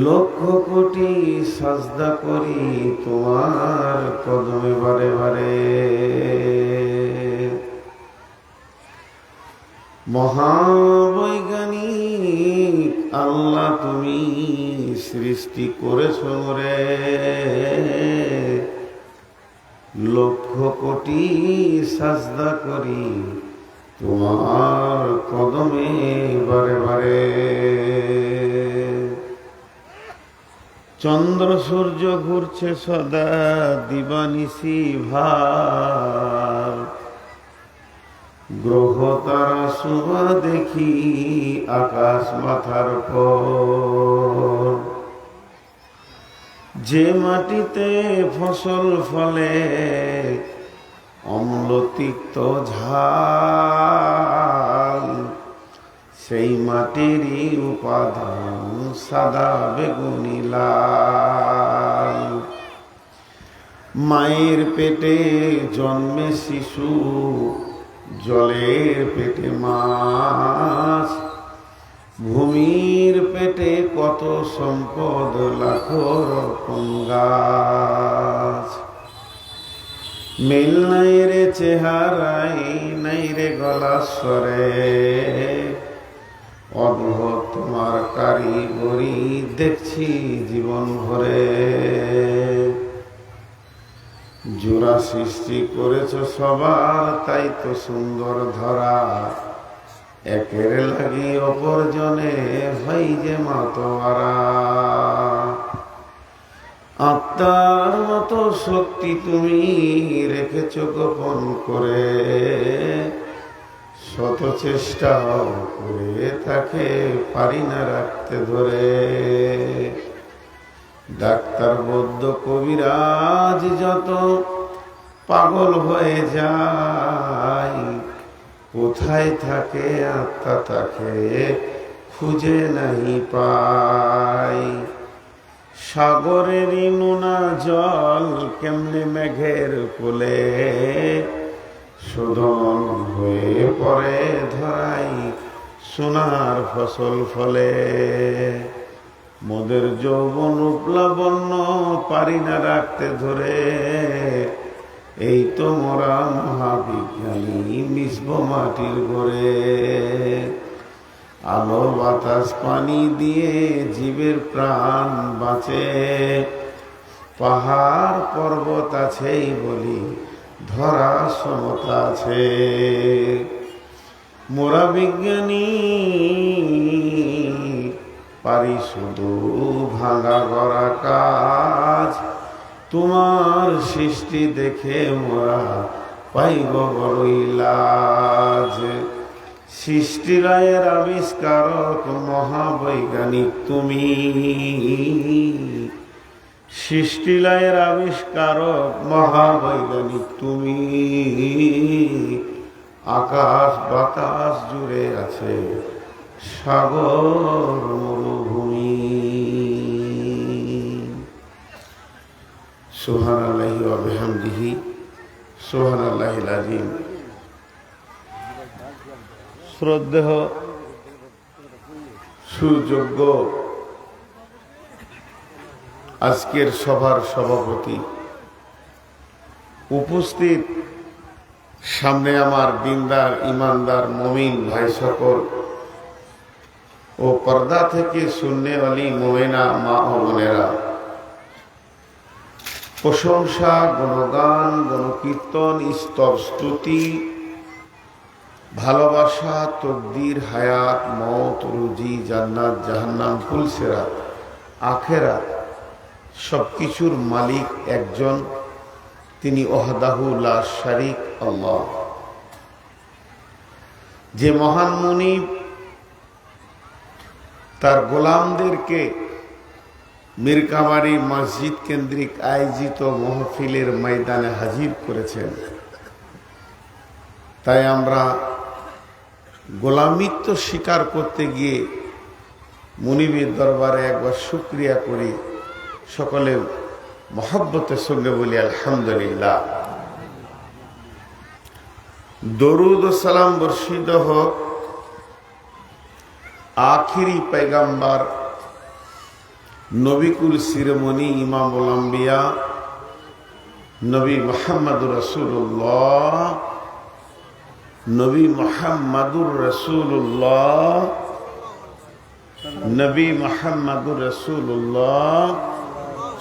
লক্ষ কোটি সাজদা করি তোমার কদমে বারে বারে। মহাবৈজ্ঞানিক আল্লাহ তুমি সৃষ্টি করেছ রে, লক্ষ কোটি সাজদা করি তোমার কদমে বারে বারে। চন্দ্র সূর্য ঘুরছে সদা দিবানিশি ভার, গ্রহ তারা শোভা দেখি আকাশ মাথার পর। যে মাটিতে ফসল ফলে অম্ল তিক্ত ঝাল, সেই মাটিরই উপাদান সাদা বেগুনি লাল। মায়ের পেটে জন্মে শিশু, জলের পেটে মাছ, ভূমির পেটে কত সম্পদ লাখো রকম গাছ। মিল নাই রে চেহারাই, নাই রে গলা স্বরে, অদ্ভুত তোমার কারিগরি দেখছি জীবন ভরে। জোড়া সৃষ্টি করেছ সবার, তাই তো সুন্দর ধরা, একের লাগি অপরজনে ভাই যে মাতোয়ারা। আত্মার মতো শক্তি তুমি রেখেছ গোপন করে, শত চেষ্টা করে তাকে পারি না রাখতে ধরে। ডাক্তার বৈদ্য কবিরাজ যত পাগল হয়ে যায়, কোথায় থাকে আত্মা তাকে খুঁজে নাই পাই। সাগরের নোনা জল কেমনে মেঘের কোলে, শোধন হয়ে পড়ে ধরাই সোনার ফসল ফলে। মোদের যৌবন উপলাবন্য পারি না রাখতে ধরে, এই তো মোরা মহাবিজ্ঞানী মিশব মাটির ঘরে। আলো বাতাস পানি দিয়ে জীবের প্রাণ বাঁচে, পাহাড় পর্বত আছেই বলি ধরা সমতা আছে। মোরা বিজ্ঞানী পারি শুধু ভাঙা গড়া কাজ, তোমার সৃষ্টি দেখে মোরা পাইব বড়ই লাজ। সৃষ্টিলয়ের আবিষ্কারক মহাবৈজ্ঞানিক তুমি, সৃষ্টিলয়ের আবিষ্কারক মহাবৈজ্ঞানিক তুমি। আকাশ বাতাস জুড়ে আছে সাগর মরুভূমি। সুবহানাল্লাহি ওয়া বিহামদিহি সুবহানাল্লাহিল আযীম। শ্রদ্ধেয় সুযোগ্য আজকের সভার সভাপতি, উপস্থিত সামনে আমার দিনদার ইমানদার মুমিন ভাই সকল ও পর্দা থেকে শূন্যে ওয়ালি মুমিনা মা ও বোনেরা, প্রশংসা গুণগান গণকীর্তন স্তব স্তুতি ভালোবাসা তকদির হায়াত মওত রুজি জান্নাত জাহান্নাম পুলসেরাত আখেরাত সবকিছুর মালিক একজন, তিনি ওয়াহদাহু লা শারীক আল্লাহ। যে মহান মুনিব তার গোলামদেরকে মীরকাবাড়ি মসজিদ কেন্দ্রিক আয়োজিত মাহফিলের ময়দানে হাজির করেছেন, তাই আমরা গোলামিত্ব স্বীকার করতে গিয়ে মুনিবের দরবারে একবার শুকরিয়া করি। সকলে মহব্বতের সঙ্গে বলি আলহামদুলিল্লাহ। দরুদ ও সালাম বর্ষিত হোক आखिरी पैगंबर नबीकुल शिरोमणि इमामुल अंबिया नबी मुहम्मदुर रसूलुल्लाह नबी मुहम्मदुर रसूलुल्लाह नबी मुहम्मदुर रसूलुल्लाह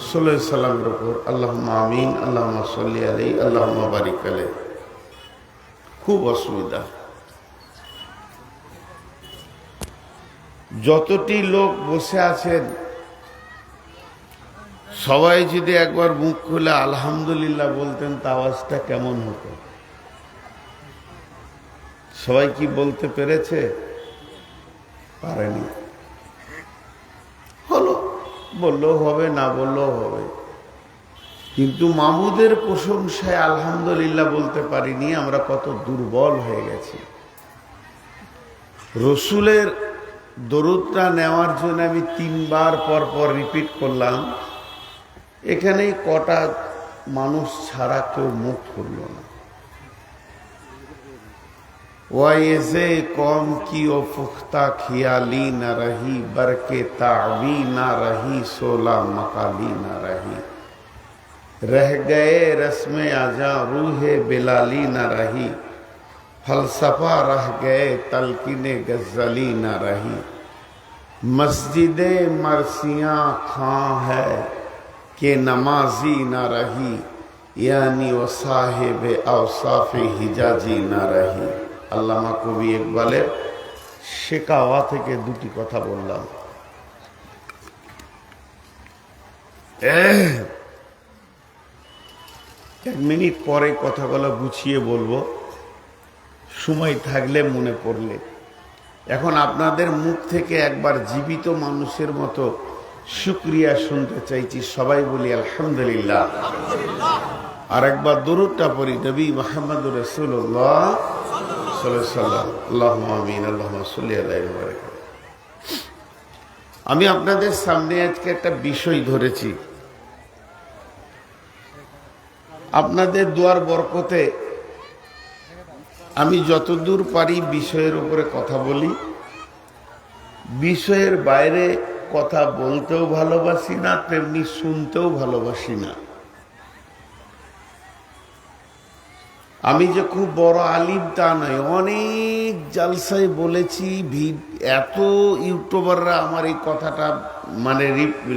सल्लल्लाहु अलैहि वसल्लम উপর আল্লাহুম্মা আমিন আল্লাহুম্মা সাল্লি আলাইহি আল্লাহুম্মা বারিক আলাইহি। খুব অসুবিধা, যতটি লোক বসে আছেন সবাই যদি একবার মুখ খুলে আলহামদুলিল্লাহ বলতেন তা আওয়াজটা কেমন হতো? সবাই কি বলতে পেরেছে? পারেনি। হলো, বললেও হবে, না বললেও হবে, কিন্তু মাবুদের প্রশংসায় আলহামদুলিল্লাহ বলতে পারিনি। আমরা কত দুর্বল হয়ে গেছি। রসুলের দরুদটা নেওয়ার জন্য আমি 3 বার পর পর রিপিট করলাম, এখানেই কটা মানুষ ছাড়া কেউ মুখ করল না। ওয়াইজে কম কি ও পুখতা খিয়ালি না রহি, বরকে তাবি না রহি, সোলা মকালি না রহি, रह गए रस्मे आजा रूहे बिलाली न रही, फलसफा रह गए तलकीने गजली न रही, मस्जिदे मरसियाँ खां है कि नमाजी न रही, यानी वो साहिब औसाफे हिजाजी न रही। আল্লামা কবি ইকবালের শেখাওয়া থেকে 2টি কথা বললাম। এক মিনিট পরে কথাগুলো গুছিয়ে বলবো, সময় থাকলে মনে পড়লে। এখন আপনাদের মুখ থেকে একবার জীবিত মানুষের মতো শুকরিয়া শুনতে চাইছি। সবাই বলি আলহামদুলিল্লাহ। আর একবার দরুদটা পড়ি, নবী মুহাম্মদুর রাসূলুল্লাহ সাল্লাল্লাহু আলাইহি ওয়াসাল্লাম। আল্লাহুম্মা আমিন আল্লাহুম্মা সাল্লি আলাইহি ওয়া বারিক। আমি আপনাদের সামনে আজকে একটা বিষয় ধরেছি। আপনাদের দোয়ার বরকতে আমি যতদূর পারি বিষয়ের উপরে কথা বলি। বিষয়ের বাইরে কথা বলতেও ভালোবাসি না, তেমনি শুনতেও ভালোবাসি না। আমি যে খুব বড় আলিম তা নয়, অনেক জালসায় বলেছি। এত ইউটিউবাররা আমার এই কথাটা মানে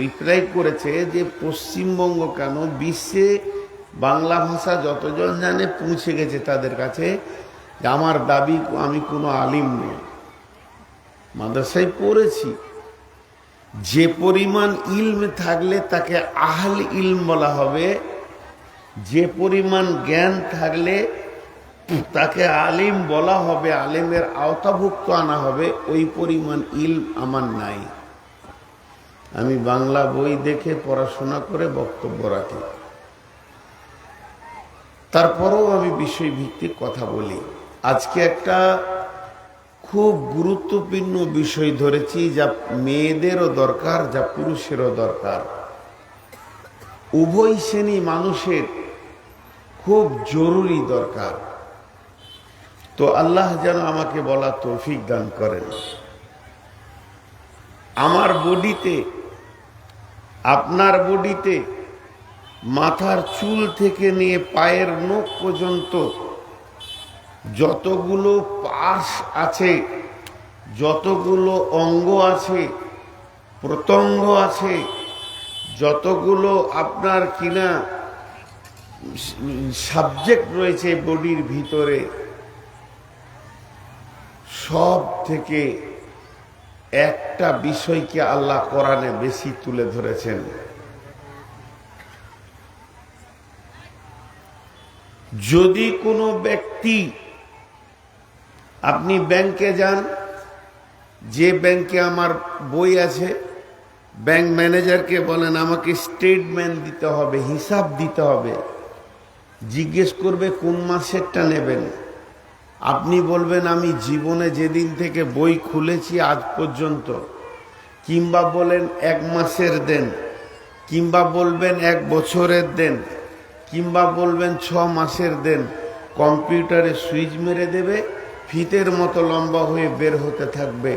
রিপ্লাই করেছে যে পশ্চিমবঙ্গ কেন বিশ্বে বাংলা ভাষা যতজন জানে পৌঁছে গেছে তাদের কাছে যে আমার দাবি আমি কোনো আলিম নই। মাদ্রাসায় পড়েছি, যে পরিমাণ ইলম থাকলে তাকে আহল ইলম বলা হবে, যে পরিমাণ জ্ঞান থাকলে তাকে আলিম বলা হবে, আলিমের আওতাভুক্ত আনা হবে, ওই পরিমাণ ইলম আমার নাই। আমি বাংলা বই দেখে পড়াশোনা করে বক্তব্য রাখি, তারপরেও আমি বিষয়ভিত্তিক কথা বলি। আজকে একটা খুব গুরুত্বপূর্ণ বিষয় ধরেছি, যা মেয়েদেরও দরকার, যা পুরুষেরও দরকার। উভয় শ্রেণী মানুষের খুব জরুরি দরকার। তো আল্লাহ যেন আমাকে বলা তৌফিক দান করেন। আমার বডিতে, আপনার বডিতে মাথার চুল থেকে নিয়ে পায়ের নখ পর্যন্ত যতগুলো পাশ আছে, যতগুলো অঙ্গ আছে, প্রত্যঙ্গ আছে, যতগুলো আপনার কিনা সাবজেক্ট রয়েছে বডির ভিতরে, সব থেকে একটা বিষয়কে আল্লাহ কোরআনে বেশি তুলে ধরেছেন। যদি কোনো ব্যক্তি, আপনি ব্যাংকে যান, যে ব্যাংকে আমার বই আছে, ব্যাংক ম্যানেজারকে বলেন আমাকে স্টেটমেন্ট দিতে হবে, হিসাব দিতে হবে। জিজ্ঞেস করবে কোন মাসেরটা নেবেন। আপনি বলবেন আমি জীবনে যেদিন থেকে বই খুলেছি আজ পর্যন্ত, কিংবা বলেন 1 মাসের দেন, কিংবা বলবেন 1 বছরের দেন, কিংবা বলবেন 6 মাসের দেন। কম্পিউটারে সুইচ মেরে দেবে, ফিতের মতো লম্বা হয়ে বের হতে থাকবে।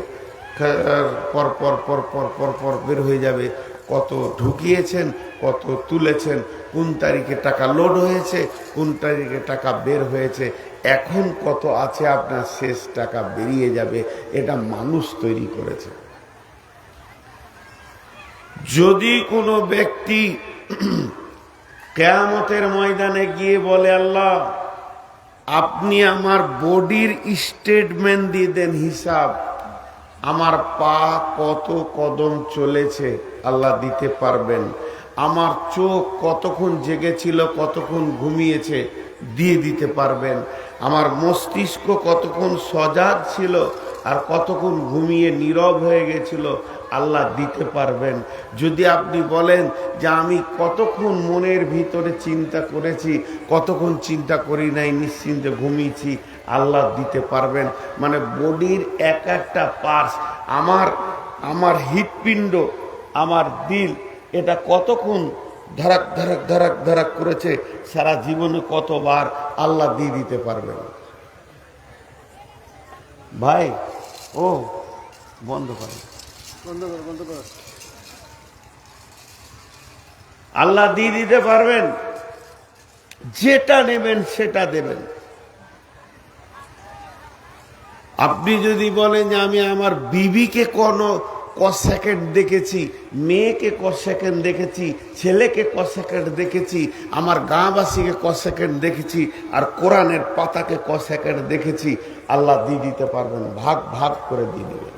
পর পর পর পর পর পর বের হয়ে যাবে কত ঢুকিয়েছেন, কত তুলেছেন, কোন তারিখে টাকা লোড হয়েছে, কোন তারিখে টাকা বের হয়েছে, এখন কত আছে আপনার শেষ টাকা বেরিয়ে যাবে। এটা মানুষ তৈরি করেছে। যদি কোনো ব্যক্তি কিয়ামতের ময়দানে গিয়ে বলে, আল্লাহ আপনি আমার বডির স্টেটমেন্ট দিয়ে দেন, হিসাব, আমার পা কত কদম চলেছে, আল্লাহ দিতে পারবেন। আমার চোখ কতক্ষণ জেগেছিল, কতক্ষণ ঘুমিয়েছে, দিয়ে দিতে পারবেন। আমার মস্তিষ্ক কতক্ষণ সজাগ ছিল আর কতক্ষণ ঘুমিয়ে নীরব হয়ে গেছিল, আল্লাহ দিতে পারবেন। যদি আপনি বলেন যে আমি কতক্ষণ মনের ভিতরে চিন্তা করেছি, কতক্ষণ চিন্তা করি নাই, নিশ্চিন্তে ঘুমিয়েছি, আল্লাহ দিতে পারবেন। মানে বডির এক একটা পার্টস, আমার হৃৎপিণ্ড, আমার দিল, এটা কতক্ষণ ধরাক ধরাক ধরাক ধরাক করেছে, সারা জীবনে কতবার, আল্লাহ দিয়ে দিতে পারবেন। ভাই ও বন্ধ করেন, বন্ধ কর। আল্লাহ দিয়ে দিতে পারবেন, যেটা নেবেন সেটা দেবেন। আপনি যদি বলেন যে আমি আমার বিবিকে ক সেকেন্ড দেখেছি, মেয়েকে ক সেকেন্ড দেখেছি, ছেলেকে ক সেকেন্ড দেখেছি, আমার গাঁবাসীকে ক সেকেন্ড দেখেছি, আর কোরআনের পাতাকে ক সেকেন্ড দেখেছি, আল্লাহ দিয়ে দিতে পারবেন, ভাগ ভাগ করে দিয়ে দিবেন।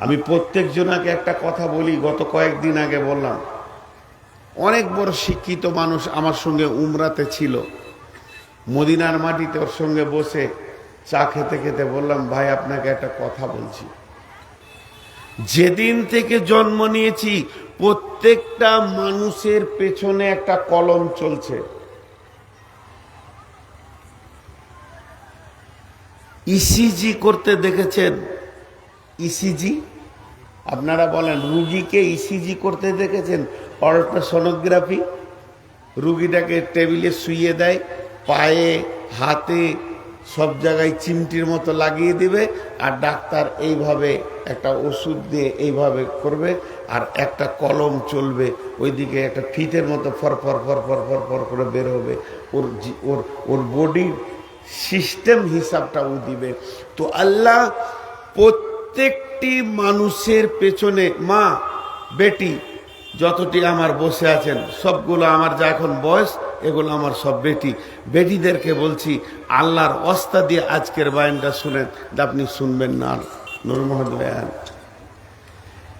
আমি প্রত্যেক জনাকে একটা কথা বলি, গত কয়েকদিন আগে বললাম, অনেক বড় শিক্ষিত মানুষ আমার সঙ্গে উমরাতে ছিল, মদিনার মাটিতে ওর সঙ্গে বসে চা খেতে খেতে বললাম, ভাই আপনাকে একটা কথা বলছি, যেদিন থেকে জন্ম নিয়েছি প্রত্যেকটা মানুষের পেছনে একটা কলম চলছে। ইসিজি করতে দেখেছেন? ইসিজি আপনারা বলেন, রুগীকে ইসিজি করতে দেখেছেন? আল্ট্রাসোনোগ্রাফি, রুগীটাকে টেবিলে শুইয়ে দেয়, পায়ে হাতে সব জায়গায় চিমটির মতো লাগিয়ে দিবে, আর ডাক্তার এইভাবে একটা ওষুধ দিয়ে এইভাবে করবে, আর একটা কলম চলবে, ওইদিকে একটা ফিতের মতো for for for for for for করে বের হবে, ওর বডির সিস্টেম হিসাবটা ও দিবে। তো আল্লাহ প্রত্যেকটি মানুষের পেছনে, মা বেটি যতটি আমার বসে আছেন সবগুলো আমার, যা এখন বয়স, এগুলো আমার সব বেটিদেরকে বলছি, আল্লাহর ওয়াস্তা দিয়ে আজকের বয়ানটা শুনেন। আপনি শুনবেন না, নূর মোহাম্মদ বয়ান,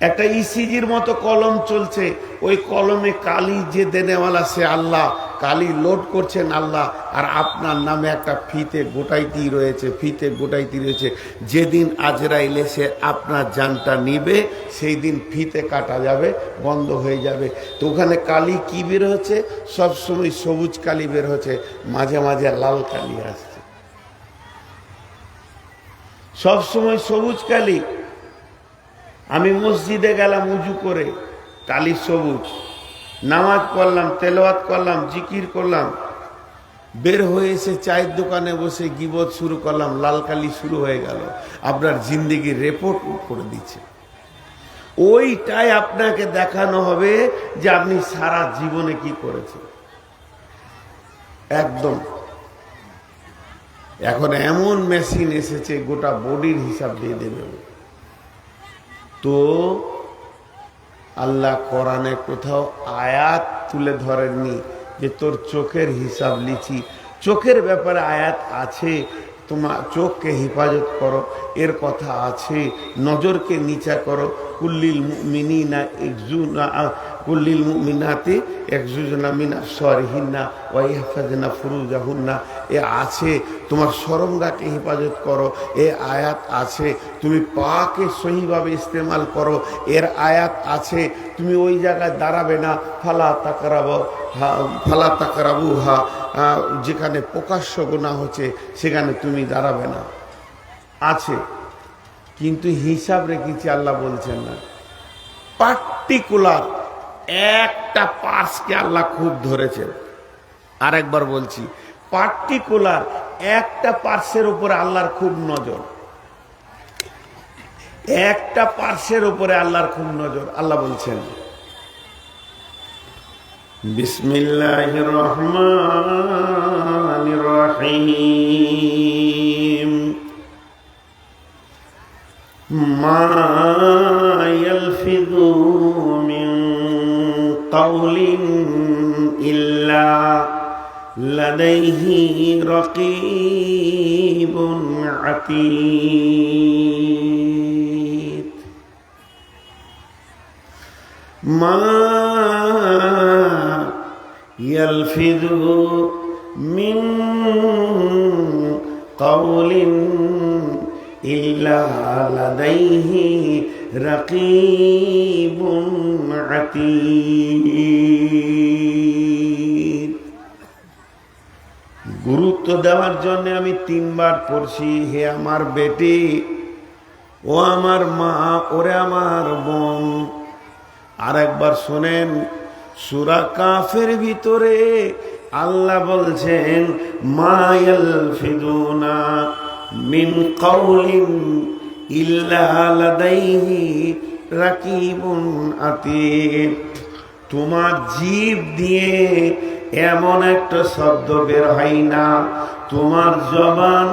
একটা ইসিজির মতো কলম চলছে, ওই কলমে কালি যে দেনেওয়ালা সে আল্লাহ, কালি লোড করছেন আল্লাহ, আর আপনার নামে একটা ফিতে গোটাইতেই রয়েছে, ফিতে গোটাইতেই রয়েছে। যেদিন আজরাইল এসে আপনার জানটা নিবে, সেই দিন ফিতে কাটা যাবে, বন্ধ হয়ে যাবে। তো ওখানে কালি কি বের হচ্ছে? সবসময় সবুজ কালি বের হচ্ছে, মাঝে মাঝে লাল কালি আসছে, সবসময় সবুজ কালি। আমি মসজিদে গেলাম উজু করে, কালি সবুজ, নামাজ পড়লাম, তেলাওয়াত করলাম, জিকির করলাম, বের হয়ে এসে চায়ের দোকানে বসে গিবত শুরু করলাম, লাল কালি শুরু হয়ে গেল। আপনার জিন্দেগির রিপোর্ট করে দিচ্ছে। ওইটাই আপনাকে দেখানো হবে যে আপনি সারা জীবনে কি করেছেন। একদম এখন এমন মেশিন এসেছে, গোটা বডির হিসাব দিয়ে দেবে। তো আল্লাহ কোরআনে কোথাও আয়াত তুলে ধরেননি যে তোর চোখের হিসাব লিখি। চোখের ব্যাপারে আয়াত আছে, তোমার চোখকে হেফাজত করো, এর কথা আছে। নজরকে নিচা করো, কুল্লিল মুমিনিনা ইয়াগজুনা, কুল্লিল মুমিনাতি ইয়াগজুনা মিন আবসারিহিন্না ওয়া ইয়াহফাজনা ফুরুজাহুন্না, এ আছে। তোমার শরমগাকে হেফাজত করো, এ আয়াত আছে। তুমি পাকে সহিভাবে ইস্তেমাল করো, এর আয়াত আছে। তুমি ওই জায়গায় দাঁড়াবে না, ফালা তাকরাবু হা, যেখানে প্রকাশ্য গুনাহ হচ্ছে সেখানে তুমি দাঁড়াবে না, আছে। কিন্তু হিসাব রেখেছি আল্লাহ বলছেন না। পার্টিকুলার একটা পার্টসকে আল্লাহ খুব ধরেছেন। আরেকবার বলছি, পার্টিকুলার একটা পার্শ্বের উপরে আল্লাহর খুব নজর, একটা পার্শ্বের উপরে আল্লাহর খুব নজর। আল্লাহ বলছেন বিসমিল্লাহির রহমানির রহিম মা ইয়ালফিযু মিন কাওলিন ইল্লা লাদাইহি রাকীবুন আতীদ। মা ইয়ালফিযু মিন কাওলিন ইল্লা লাদাইহি রাকীবুন আতীদ। গুরুত্ব দেওয়ার জন্য আমি 3 বার পড়ছি, হে আমার বেটি, ও আমার মা, ওরে আমার বোন। আর একবার শোনেন, সূরা কাফের ভিতরে আল্লাহ বলছেন মা ইয়ালফিদুনা মিন কাওলিন ইল্লা লাদাইহি রাকীবুন আতীদ। তোমার জিভ দিয়ে এমন একটা শব্দ বের হয় না, তোমার জবান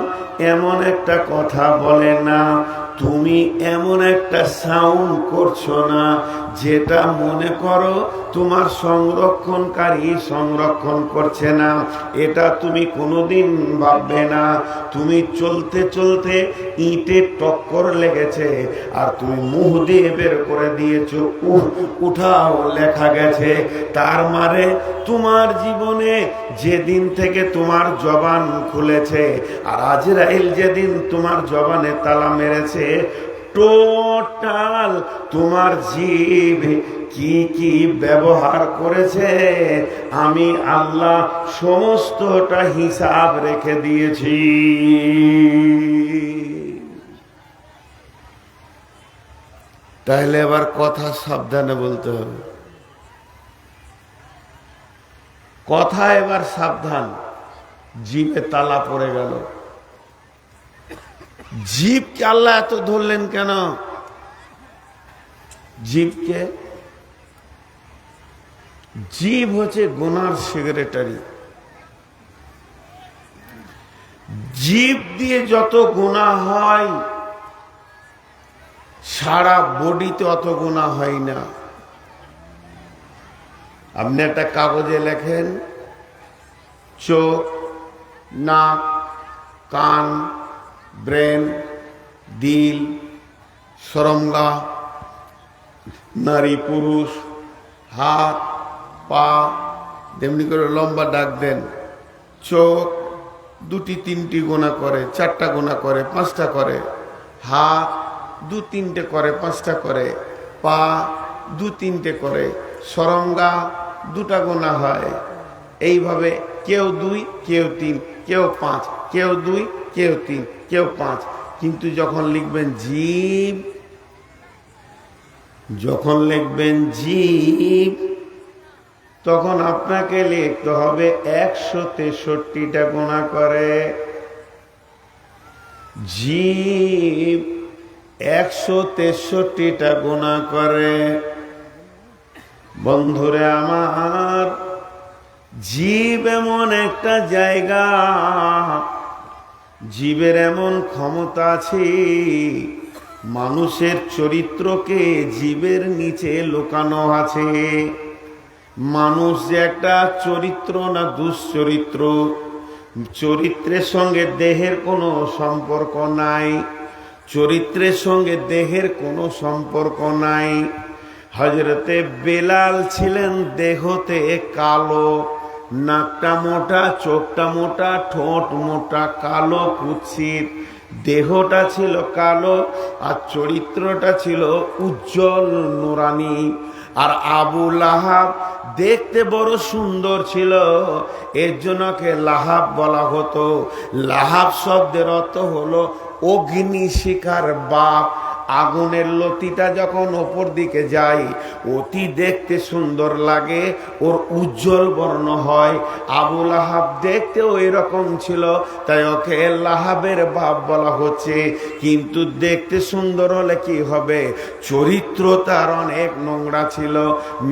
এমন একটা কথা বলে না, তুমি এমন একটা সাউন্ড করছো না যেটা মনে করো তোমার সংরক্ষণকারী সংরক্ষণ করছে না। এটা তুমি কোনোদিন ভাববে না। তুমি চলতে চলতে ইটের টক্কর লেগেছে আর তুমি মুখ দিয়ে বের করে দিয়েছো উঠাও লেখা গেছে। তার মানে তোমার জীবনে যেদিন থেকে তোমার জবান খুলেছে আর আজরাইল যেদিন তোমার জবানে তালা মেরেছে, টোটাল তোমার জিভ কি কি ব্যবহার করেছে আমি আল্লাহ সমস্তটা হিসাব রেখে দিয়েছি। তাহলে এবার কথা সাবধানে বলতে হবে, কথা এবার সাবধান। জিভে তালা পড়ে গেল। জিভকে আল্লাহ এত ধরলেন কেন? জিভকে, জিভ হচ্ছে গুনার সেক্রেটারি। জিভ দিয়ে যত গুনাহ হয় সারা বডিতে অত গুনাহ হয় না। আপনি একটা কাগজে লেখেন চোখ, নাক, কান, ব্রেন, দিল, সরঙ্গা, নারী পুরুষ, হাত পা, তেমনি করে লম্বা ডাক দেন। চোখ 2টি 3টি গোনা করে, 4টা গোনা করে, 5টা করে। হাত 2-3টে করে, 5টা করে। পা 2-3টে করে। সরঙ্গা 2টা গোনা হয়। এইভাবে কেউ 2, কেউ 3, কেউ 5, কেউ 2, কেউ 3, কেউ 5। কিন্তু যখন লিখবেন জিভ, যখন লিখবেন জিভ, তখন আপনাকে লিখতে হবে 163টা গোনা করে। জিভ 163টা গোনা করে। বন্ধুরে আমার, জিভ এমন একটা জায়গা, জীবের এমন ক্ষমতা আছে, মানুষের চরিত্রকে জীবের নিচে লুকানো আছে। মানুষ যে একটা চরিত্র না দুশ্চরিত্র, চরিত্রের সঙ্গে দেহের কোনো সম্পর্ক নাই, চরিত্রের সঙ্গে দেহের কোনো সম্পর্ক নাই। হযরতে বেলাল ছিলেন দেহতে কালো, নাকটা মোটা, চোখটা মোটা, ঠোঁট মোটা, কালো কুৎসিত। দেহটা ছিল কালো আর চরিত্রটা ছিল উজ্জ্বল নুরানি। আর আবু লাহাব দেখতে বড় সুন্দর ছিল, এর জন্য কে লাহাব বলা হতো। লাহাব শব্দের অর্থ হলো অগ্নি শিখার বাপ। আগুনের লতিটা যখন ওপর দিকে যায় অতি দেখতে সুন্দর লাগে, ওর উজ্জ্বল বর্ণ হয়। আবু লাহাব দেখতেও এরকম ছিল, তাই ওকে লাহাবের বাপ বলা হচ্ছে। কিন্তু দেখতে সুন্দর হলে কি হবে, চরিত্র তার অনেক নোংরা ছিল।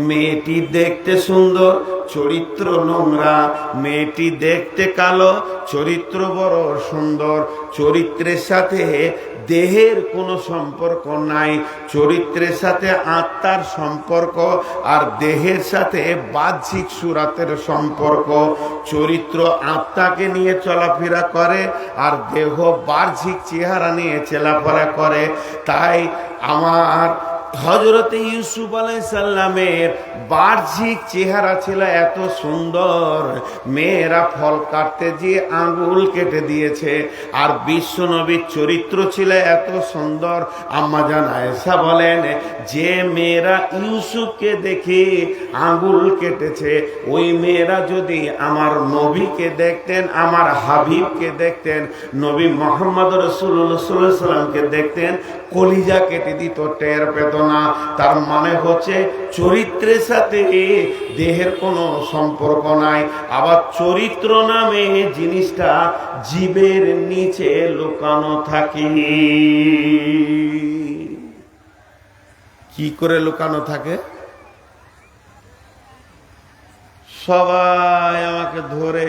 মেয়েটি দেখতে সুন্দর, চরিত্র নোংরা। মেয়েটি দেখতে কালো, চরিত্র বড় সুন্দর। চরিত্রের সাথে দেহের কোনো সম্পর্ক নাই, চরিত্রের সাথে আত্মার সম্পর্ক, আর দেহের সাথে বাহ্যিক সুরাতের সম্পর্ক। চরিত্র আত্মাকে নিয়ে চলাফেরা করে, আর দেহ বাহ্যিক চেহারা নিয়ে চলাফেরা করে। তাই আমার হযরতে ইউসুফ আলাইহিস সালামের বাহ্যিক চেহারা ছিল এত সুন্দর, মেয়েরা ফল কাটতে গিয়ে আঙ্গুল কেটে দিয়েছে। আর বিশ্ব নবীর চরিত্র ছিল এত সুন্দর, আম্মা জান আয়েশা বলেন যে মেয়েরা ইউসুফকে দেখে আঙ্গুল কেটেছে, ওই মেয়েরা যদি আমার নবীকে দেখতেন, আমার হাবিবকে দেখতেন, নবী মুহাম্মদ রাসূলুল্লাহ সাল্লাল্লাহু আলাইহি সাল্লামকে দেখতেন, কলিজা কেটে দিত, টের পেত না। তার মানে হচ্ছে চরিত্রের সাথে দেহের কোনো সম্পর্ক নাই। আবার চরিত্র নামে জিনিসটা জীবের নিচে লুকানো থাকে। কি করে লুকানো থাকে? সবাই আমাকে ধরে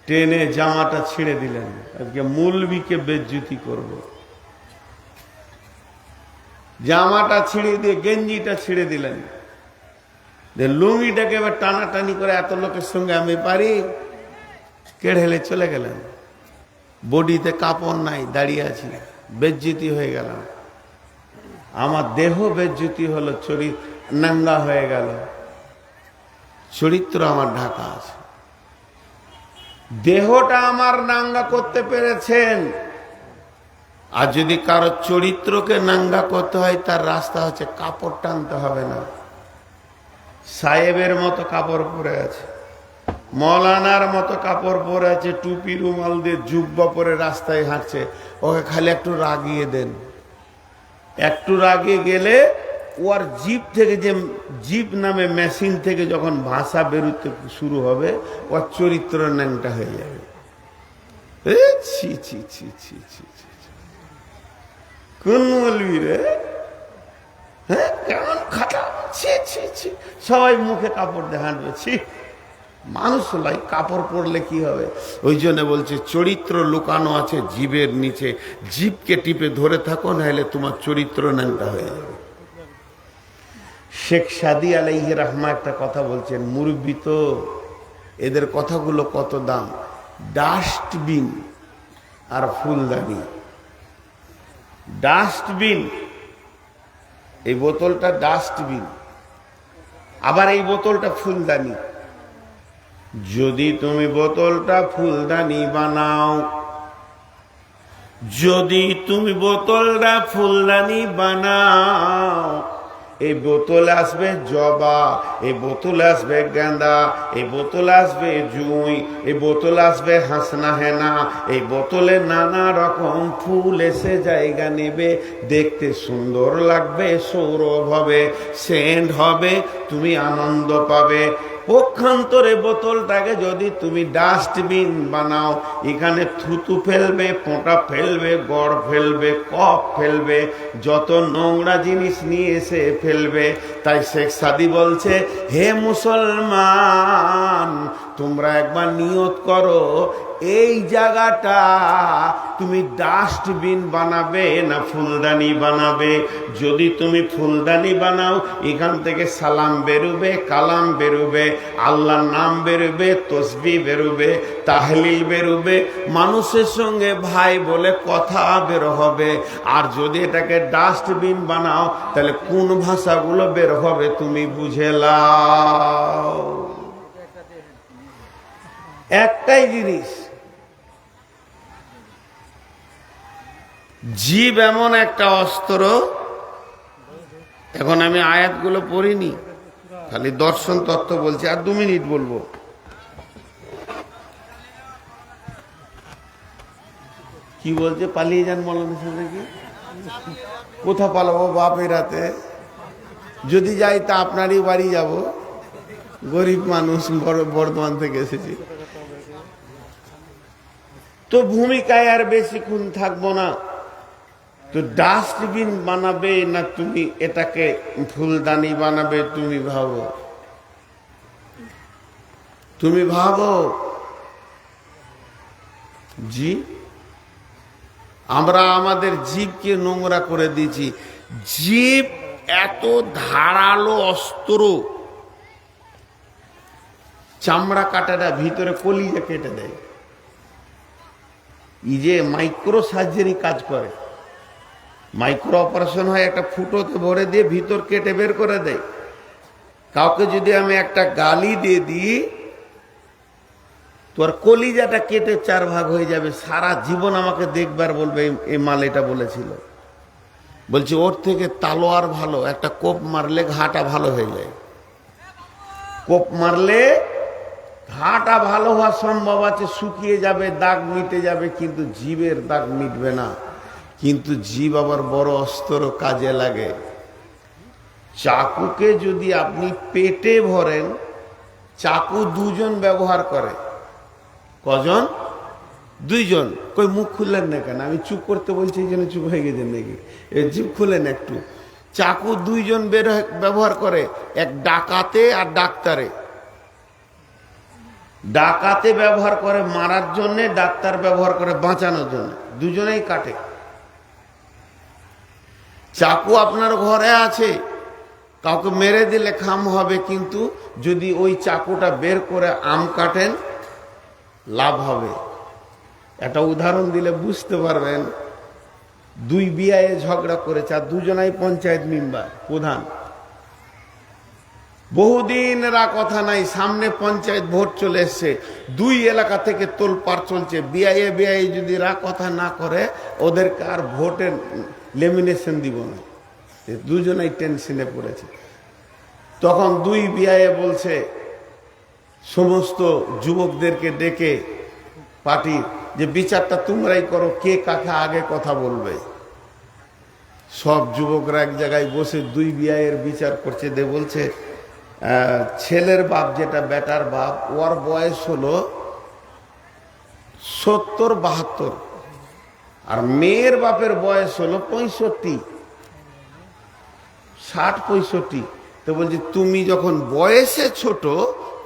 টেনে জামাটা ছিঁড়ে দিলেন, আজকে মৌলবীকে বেজ্জতি করব। জামাটা ছিঁড়ে দিয়ে গেঞ্জিটা ছিঁড়ে দিলেন, লুঙ্গিটাকে এবার টানাটানি করে এত লোকের সঙ্গে আমি পারি, কেড়ে চলে গেলেন। বডিতে কাপড় নাই, দাঁড়িয়ে আছি, বেজ্জতি হয়ে গেলাম। আমার দেহ বেজ্জতি হলো, চরিত্র নাঙ্গা হয়ে গেল, চরিত্র আমার ঢাকা আছে। দেহটা আমার নাঙ্গা করতে পেরেছেন, আর যদি কারো চরিত্রকে নাঙ্গা করতে হয়, তার রাস্তা হচ্ছে কাপড় টানতে হবে না। সাহেবের মতো কাপড় পরে আছে, মৌলানার মতো কাপড় পরে আছে, টুপি রুমাল দিয়ে জুব্বা পরে রাস্তায় হাঁটছে, ওকে খালি একটু রাগিয়ে দেন। একটু রাগিয়ে গেলে ওর জিভ থেকে, যে জিভ নামে মেশিন থেকে যখন ভাষা বেরোতে শুরু হবে, ওর চরিত্র ন্যাংটা হয়ে যাবে। ছি ছি ছি ছি ছি, কোন মৌলবি রে, হ্যাঁ কেমন খাটা, ছি ছি ছি। সবাই মুখে কাপড় দিয়ে হাঁটবে, ছি। মানুষ লাই কাপড় পরলে কি হবে? ওই জন্য বলছে চরিত্র লুকানো আছে জীবের নিচে, জীবকে টিপে ধরে থাকো, নাহলে তোমার চরিত্র ন্যাংটা হয়ে যাবে। শেখ সাদি আলাইহি রাহমা একটা কথা বলছেন, মুরব্বি তো, এদের কথাগুলো কত দাম। ডাস্টবিন আর ফুলদানি। ডাস্টবিন, এই বোতলটা ডাস্টবিন, আবার এই বোতলটা ফুলদানি। যদি তুমি বোতলটা ফুলদানি বানাও, যদি তুমি বোতলটা ফুলদানি বানাও, এই বোতলে আসবে জবা, এই বোতলে আসবে গেন্দা, এই বোতলে আসবে জুঁই, এই বোতলে আসবে হাসনা হেনা, এই বোতলে নানা রকম ফুল এসে জায়গা নেবে, দেখতে সুন্দর লাগবে, সৌরভ হবে, সেন্ট হবে, তুমি আনন্দ পাবে। পক্ষান্তরে বোতলটাকে যদি তুমি ডাস্টবিন বানাও, এখানে থুতু ফেলবে, পোঁটা ফেলবে, গড় ফেলবে, কফ ফেলবে, যত নোংরা জিনিস নিয়ে এসে ফেলবে। তাই শেখ সাদি বলছে, হে মুসলমান, তোমরা একবার নিয়ত করো, এই জায়গাটা তুমি ডাস্টবিন বানাবে না ফুলদানি বানাবে। যদি তুমি ফুলদানি বানাও, এখান থেকে সালাম বেরোবে, কালাম বেরোবে, আল্লাহর নাম বেরোবে, তসবিহ বেরোবে, তাহলিল বেরোবে, মানুষের সঙ্গে ভাই বলে কথা বের হবে। আর যদি এটাকে ডাস্টবিন বানাও, তাহলে কোন ভাষাগুলো বের হবে তুমি বুঝে লাও। একটাই জিনিস, জীব এমন একটা অস্ত্র। এখন আমি আয়াতগুলো পড়িনি, খালি দর্শন তত্ত্ব বলছি, আর 2 মিনিট বলবো। কি বলছে, পালিয়ে যান মৌলানা সাহেব নাকি? কোথা পালাবো বাপের হাতে? যদি যাই তা আপনারই বাড়ি যাব, গরিব মানুষ, বর্ধমান থেকে এসেছি। তো ভূমিকায় আর বেশিক্ষণ থাকবো না। তো ডাস্টবিন বানাবে না তুমি এটাকে ফুলদানি বানাবে, তুমি ভাবো, তুমি ভাবো। জি, আমরা আমাদের জীবকে নোংরা করে দিয়েছি। জীব এত ধারালো অস্ত্র, চামড়া কাটা দেয়, ভিতরে কলিজা কেটে দেয়। এই যে মাইক্রো সার্জারি কাজ করে, মাইক্রো অপারেশন হয়, একটা ফুটোতে ভরে দিয়ে ভিতর কেটে বের করে দেয়। কাউকে যদি আমি একটা গালি দিয়ে দিই, তোর কলিজাটা কেটে 4 ভাগ হয়ে যাবে, সারা জীবন আমাকে দেখবার বলবে এই মাল এটা বলেছিল। বলছে ওর থেকে তালোয়ার ভালো, একটা কোপ মারলে ঘাটা ভালো হয়ে যায়। কোপ মারলে ঘাটা ভালো হওয়ার সম্ভব আছে, শুকিয়ে যাবে, দাগ মিটে যাবে, কিন্তু জীবের দাগ মিটবে না। কিন্তু জীব আবার বড় অস্ত্র, কাজে লাগে। চাকুকে যদি আপনি পেটে ভরেন, চাকু 2 জন ব্যবহার করে। কজন? 2 জন। কই মুখ খুললেন না কেন? আমি চুপ করতে বলছি, এই জন্য চুপ হয়ে গেছেন নাকি? জিভ খুলেন একটু। চাকু 2 জন ব্যবহার করে, এক ডাকাতে আর ডাক্তারে। ডাকাতে ব্যবহার করে মারার জন্য, ডাক্তার ব্যবহার করে বাঁচানোর জন্য, দুজনেই কাটে। চাকু আপনার ঘরে আছে, কাউকে মেরে দিলে খাম হবে, কিন্তু যদি ওই চাকুটা বের করে আম কাটেন, লাভ হবে। একটা উদাহরণ দিলে বুঝতে পারবেন। 2 বিআইয়ে ঝগড়া করেছে, আর দুজনাই পঞ্চায়েত মেম্বার, প্রধান। বহুদিন এরা কথা নাই, সামনে পঞ্চায়েত ভোট চলে এসছে, 2 এলাকা থেকে তোলপাড় চলছে। বিআইএ যদি কথা না করে, ওদেরকে আর ভোটের লেমিনেশন দিব না। দুজনেই টেনশনে পড়েছে। তখন 2 বিআইএ বলছে সমস্ত যুবকদেরকে ডেকে পার্টি, যে বিচারটা তোমরাই করো, কে কাকে আগে কথা বলবে। সব যুবকরা এক জায়গায় বসে 2 বিআইয়ের বিচার করছে। বলছে ছেলের বাপ, যেটা বেটার বাপ, ওর বয়স হলো 70-72, আর মেয়ের বাপের বয়স হলো 65, 60-65। তো বলছে তুমি যখন বয়সে ছোট,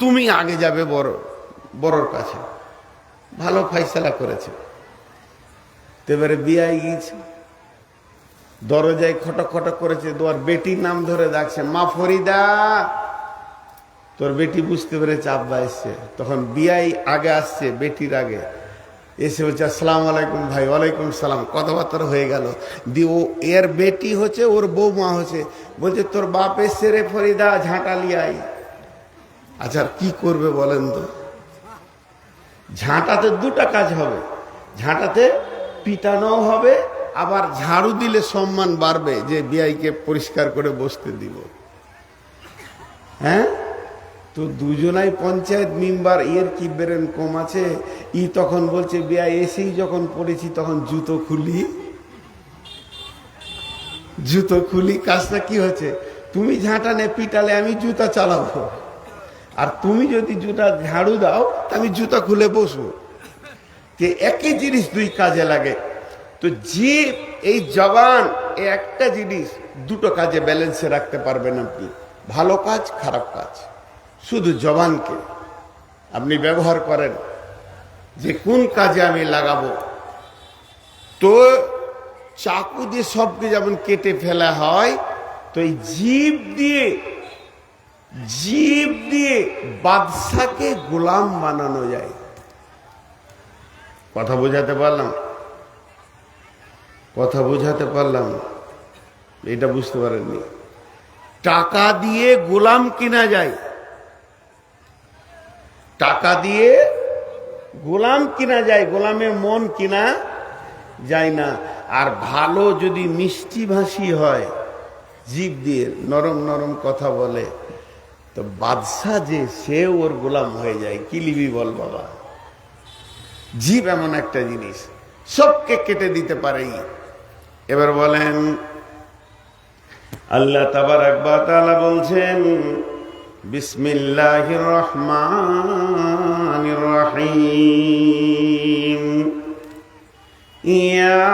তুমি আগে যাবে বড়র কাছে। ভালো ফাইসলা করেছে। এবারে বিআই গিয়েছে, দরজায় খটক খটক করেছে, তোমার বেটির নাম ধরে ডাকছে, মা ফরিদা। তোর বেটি বুঝতে পেরেছে আব্বা এসছে। তখন বিআই আগে আসছে, বেটির আগে এসে বলছে আসসালামু আলাইকুম ভাই। ওয়ালাইকুম সালাম। কথাবার্তা হয়ে গেল। দিয়ে ও এর বেটি হচ্ছে, ওর বৌমা হচ্ছে। বলছে তোর বাপ এসছে রে ফরিদা, ঝাঁটা লিয়াই। আচ্ছা কি করবে বলেন তো? ঝাঁটাতে 2টা কাজ হবে। ঝাঁটাতে পিটানো হবে, আবার ঝাড়ু দিলে সম্মান বাড়বে, যে বিআইকে পরিষ্কার করে বসতে দিব। হ্যাঁ, তো দুজনাই পঞ্চায়েত মেম্বার, এর কি বেরেন কম আছে? তখন বলছে বিআই এসেই যখন পড়েছি, তখন জুতো খুলি। কাজটা কি হচ্ছে? তুমি ঝাঁটা নে পিটালে আমি জুতা চালাবো, আর তুমি যদি জুতা ঝাড়ু দাও তা আমি জুতা খুলে বসবো। একই জিনিস 2 কাজে লাগে। তো যে এই জবান, একটা জিনিস 2টো কাজে ব্যালেন্সে রাখতে পারবেন আপনি, ভালো কাজ, খারাপ কাজ। শুধু জবানকে আপনি ব্যবহার করেন যে কোন কাজে আমি লাগাবো। তো চাকু দিয়ে সবকে যেমন কেটে ফেলা হয়, তো এই জীব দিয়ে বাদশাকে গোলাম বানানো যায়। কথা বোঝাতে পারলাম? এটা বুঝতে পারেননি? টাকা দিয়ে গোলাম কিনা যায়, টাকা দিয়ে গোলাম কিনা যায়, গোলামের মন কিনা যায় না। আর ভালো যদি মিষ্টি ভাষী হয়, জিভ দিয়ে নরম নরম কথা বলে, তো বাদশা যে সে ওর গোলাম হয়ে যায়। কি লিবি বল বাবা? জিভ এমন একটা জিনিস, সবকে কেটে দিতে পারে। এবার বলেন, আল্লাহ তাবারাক ওয়া তাআলা বলছেন, বিসমিল্লাহির রহমানির রহিম, ইয়া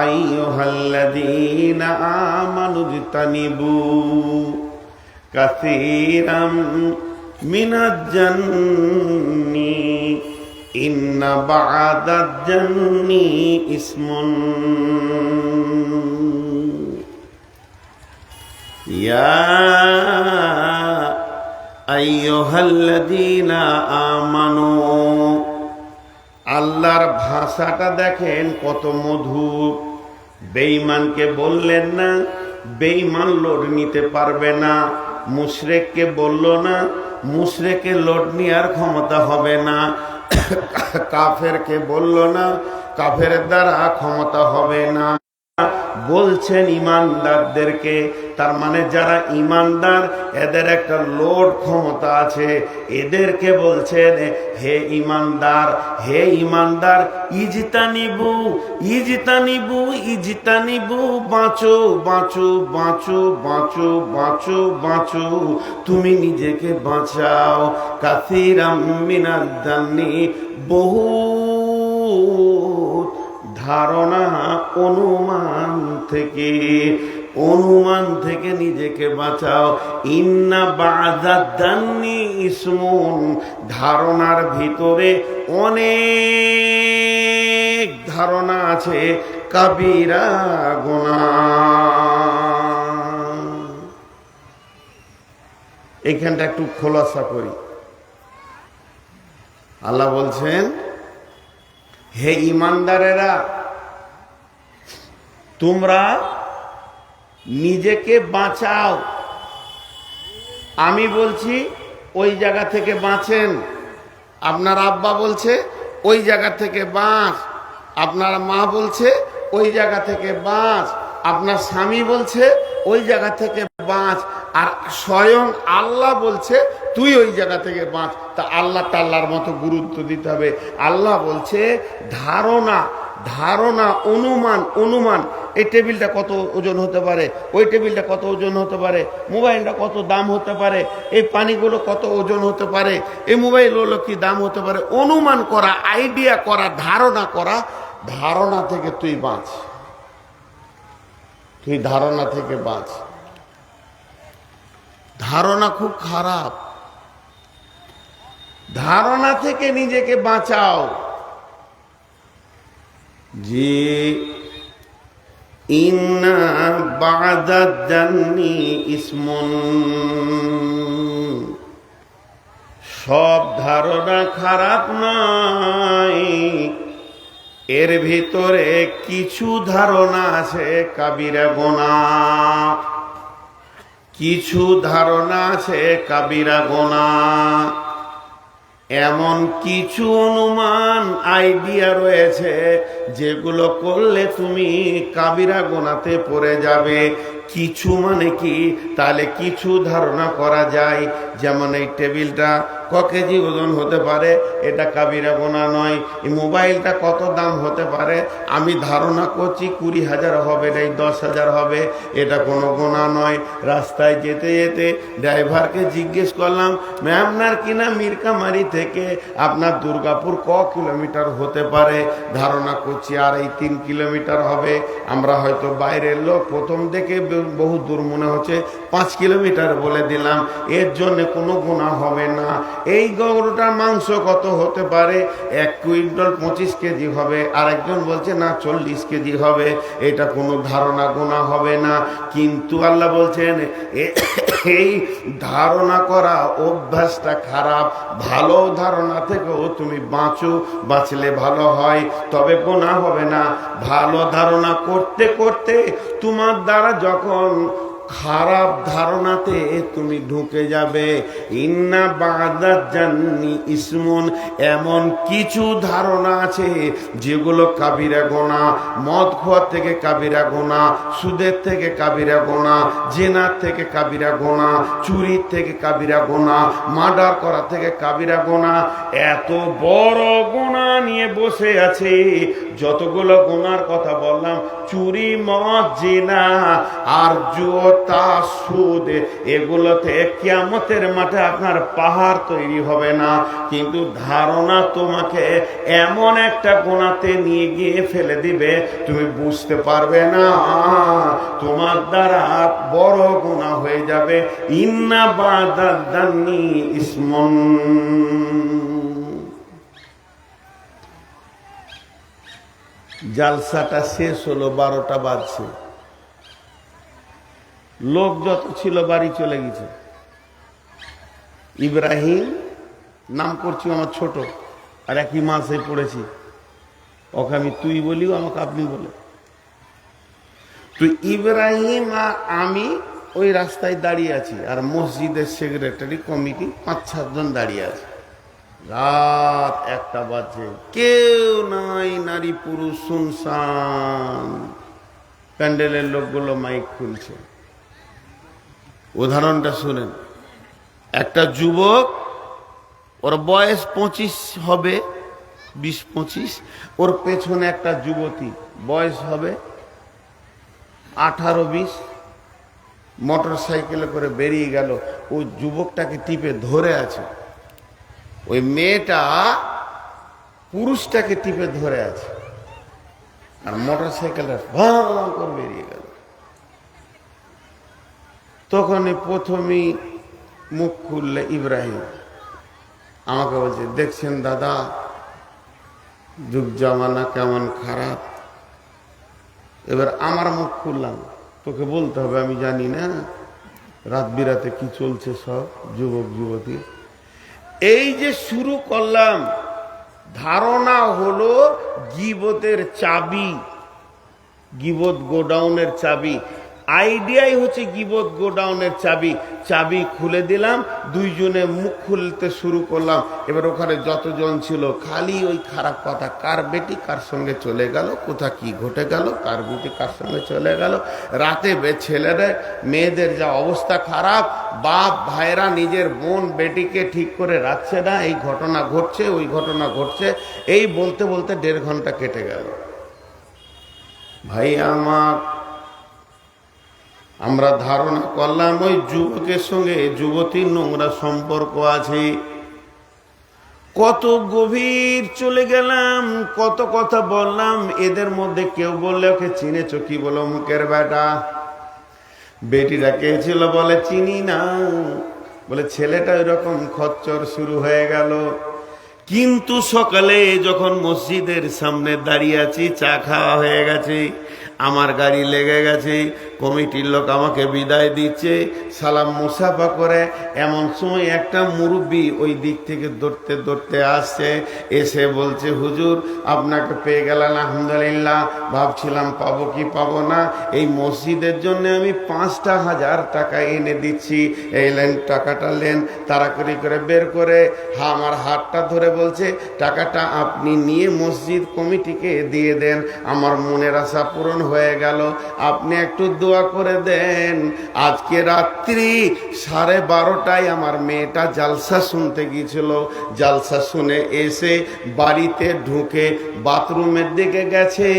আইয়ুহাল্লাযীনা আমানু ইজতানিবু কাসীরাম মিনাজ জান্নি ইন্না বা'দাজ জান্নি ইসমুন, ইয়া আইয়ুহাল্লাযীনা আমানু। আল্লাহর ভাষাটা দেখেন কত মধুর। বেঈমানকে বললেন না, বেঈমান লোড নিতে পারবে না। মুশরিককে বলল না, মুশরিকের লোড নেওয়ার ক্ষমতা হবে না। কাফেরকে বলল না, কাফের দ্বারা ক্ষমতা হবে না। বলছেন ইমানদারদেরকে, তার মানে যারা ইমানদার এদের একটা লোড ক্ষমতা আছে, এদেরকে বলছেন হে ইমানদার, হে ইমানদার, ইজতানিবু ইজতানিবু ইজতানিবু, বাঁচো বাঁচো বাঁচো বাঁচো বাঁচো বাঁচো, তুমি নিজেকে বাঁচাও। কাসীরাম মিনাজ জান্নি, বহু ধারণা অনুমান থেকে, অনুমান থেকে নিজেকে বাঁচাও। ইন্না বা'দাজ জান্নি ইসমুন, ধারণার ভিতরে অনেক ধারণা আছে, কাবীরা গুনাহ। এখানটা একটু খোলাসা করি। আল্লাহ বলছেন, হে ইমানদারেরা, তোমরা নিজেকে বাঁচাও। আমি বলছি ওই জায়গা থেকে বাঁচেন। আপনার আব্বা বলছে ওই জায়গা থেকে বাঁচ। আপনার মা বলছে ওই জায়গা থেকে বাঁচ। আপনার স্বামী বলছে ওই জায়গা থেকে বাঁচ। আর স্বয়ং আল্লাহ বলছে তুই ওই জায়গা থেকে বাঁচ। তা আল্লাহ তাল্লার মতো গুরুত্ব দিতে হবে। আল্লাহ বলছে ধারণা, ধারণা, অনুমান, অনুমান। এই টেবিলটা কত ওজন হতে পারে, ওই টেবিলটা কত ওজন হতে পারে, মোবাইলটা কত দাম হতে পারে, এই পানিগুলো কত ওজন হতে পারে, এই মোবাইলগুলো কি দাম হতে পারে, অনুমান করা, আইডিয়া করা, ধারণা করা। ধারণা থেকে তুই বাঁচ, তুই ধারণা থেকে বাঁচ। ধারণা খুব খারাপ, ধারণা থেকে নিজেকে বাঁচাও। যে ইন্না বা'দাজ জান্নি ইসমুন, সব ধারণা খারাপ নয়, এর ভিতরে কিছু ধারণা আছে কাবিরা গুনাহ, কিছু ধারণা আছে কাবিরা গুনাহ। এমন কিছু অনুমান, আইডিয়া রয়েছে যেগুলো করলে তুমি কাবিরা গুনাতে পড়ে যাবে। কিছু মানে কি, তাহলে কিছু ধারণা করা যায়। যেমন এই টেবিলটা ক কেজি ওজন হতে পারে, এটা কাবিরা গুনাহ নয়। এই মোবাইলটা কত দাম হতে পারে, আমি ধারণা করছি 20,000 হবে, এই 10,000 হবে, এটা কোনো গুনাহ নয়। রাস্তায় যেতে যেতে ড্রাইভারকে জিজ্ঞেস করলাম, আপনার কিনা মিরকামারি থেকে আপনার দুর্গাপুর ক কিলোমিটার হতে পারে, ধারণা করছি আর এই 3 কিলোমিটার হবে। আমরা হয়তো বাইরের লোক, প্রথম থেকে বহু দূর মনে হচ্ছে, 5 কিলোমিটার বলে দিলাম, এর জন্য কোনো গুনাহ হবে না। এই গরুটার মাংস কত হতে পারে, 1 কুইন্টাল 25 কেজি হবে, আরেকজন বলছে না 40 কেজি হবে, এটা কোনো ধারণা গুনাহ হবে না। কিন্তু আল্লাহ বলছেন এই ধারণা করা অভ্যাসটা খারাপ। ভালো ধারণা থেকেও তুমি বাঁচো, বাঁচলে ভালো হয়, তবে গুনাহ হবে না। ভালো ধারণা করতে করতে তোমার দ্বারা যখন খারাপ ধারণাতে তুমি ঢুকে যাবে। ইন্না বাদাত জান্নি ইসমুন, এমন কিছু ধারণা আছে যেগুলো কাবিরা গুনাহ। মদ খাওয়া থেকে কাবিরা গুনাহ, সুদের থেকে কাবিরা গুনাহ, জেনার থেকে কাবিরা গুনাহ, চুরির থেকে কাবিরা গুনাহ, মার্ডার করা থেকে কাবিরা গুনাহ। এত বড় গুনাহ নিয়ে বসে আছে। যতগুলো গুনার কথা বললাম, চুরি, মদ, জিনা আর জুয়া, সুদ, এগুলোতে কিয়ামতের মাঠে আপনার পাহাড় তৈরি হবে না। কিন্তু ধারণা তোমাকে এমন একটা গুনাহতে নিয়ে গিয়ে ফেলে দিবে, তুমি বুঝতে পারবে না, তোমার দ্বারা বড় গুনাহ হয়ে যাবে। ইন্না বাদাত জান্নি ইসমুন। জালসাটা শেষ হলো, 12টা বাজছে। লোক যত ছিল বাড়ি চলে গেছে। ইব্রাহিম নাম করছি আমার ছোট, আর একই মাসে পড়েছি। ওকে আমি তুই বলিও, আমাকে আপনি বলে। তুই ইব্রাহিম আর আমি ওই রাস্তায় দাঁড়িয়ে আছি, আর মসজিদের সেক্রেটারি কমিটি 5-7 জন দাঁড়িয়ে আছে। রাত 1টা বাজে, কেউ নাই, নারী পুরুষ শুনশান। প্যান্ডেলের লোকগুলো মাইক খুলছে। উদাহরণটা শুনেন। একটা যুবক, ওর বয়স 25 হবে, 20-25। ওর পেছনে একটা যুবতী, বয়স হবে 18-20। মোটর সাইকেলে করে বেরিয়ে গেল। ওই যুবকটাকে টিপে ধরে আছে, ওই মেয়েটা পুরুষটাকে টিপে ধরে আছে, আর মোটর সাইকেলটা ভাঁ করে বেরিয়ে গেল। তখনই প্রথমেই মুখ খুললে ইব্রাহিম, আমাকে বলছে, দেখছেন দাদা যুগ জামানা কেমন খারাপ। এবার আমার মুখ খুললাম, তোকে বলতে হবে, আমি জানি না রাত বিরাতে কি চলছে সব যুবক যুবতী। এই যে শুরু করলাম, ধারণা হলো গীবতের চাবি, গীবত গোডাউনের চাবি। আইডিয়াই হচ্ছে গীবত গোডাউনের চাবি। চাবি খুলে দিলাম, দুইজনে মুখ খুলতে শুরু করলাম। এবার ওখানে যতজন ছিল খালি ওই খারাপ কথা, কার বেটি কার সঙ্গে চলে গেল, কোথা কি ঘটে গেল, কার বেটি কার সঙ্গে চলে গেল। রাতে ছেলেদের মেয়েদের যা অবস্থা খারাপ, বাপ ভাইরা নিজের বোন বেটিকে ঠিক করে রাখছে না, এই ঘটনা ঘটছে, ওই ঘটনা ঘটছে। এই বলতে বলতে 1.5 ঘন্টা কেটে গেল। ভাই আমার, আমরা ধারণা করলাম ওই যুবকের সঙ্গে যুবতীর নোংরা সম্পর্ক আছে। কত গভীর চলে গেলাম, কত কথা বললাম। এদের মধ্যে কেউ বললে, ওকে চিনেছো কি? বলো মুখের বেটা। বেটিটা কে ছিল? বলে চিনি না। বলে ছেলেটা এরকম খচ্চর শুরু হয়ে গেল। কিন্তু সকালে যখন মসজিদের সামনে দাঁড়িয়ে আছি, চা খাওয়া হয়ে গেছে, আমার গাড়ি লেগে গেছে, কমিটির লোক আমাকে বিদায় দিচ্ছে, সালাম মুসাফা করে। এমন সময় একটা মুরব্বী ওই দিক থেকে দৌড়তে দৌড়তে আসছে, এসে বলছে, হুজুর আপনাকে পেয়ে গেলাম, আলহামদুলিল্লাহ। ভাবছিলাম পাবো কি পাবো না। এই মসজিদের জন্য আমি 5,000 টাকা এনে দিচ্ছি, এই লেন টাকাটা লেন। তাড়াতাড়ি করে বের করে আমার হাতটা ধরে বলছে, টাকাটা আপনি নিয়ে মসজিদ কমিটিকে দিয়ে দেন, আমার মনের আশা পূরণ হয়ে গেল। আপনি একটু দোয়া করে দেন। আজকে রাত্রি 12:30টায় আমার মেয়েটা জালসা শুনতে গিয়েছিল। জালসা শুনে এসে বাড়িতে ঢুকে বাথরুমের দিকে গেছে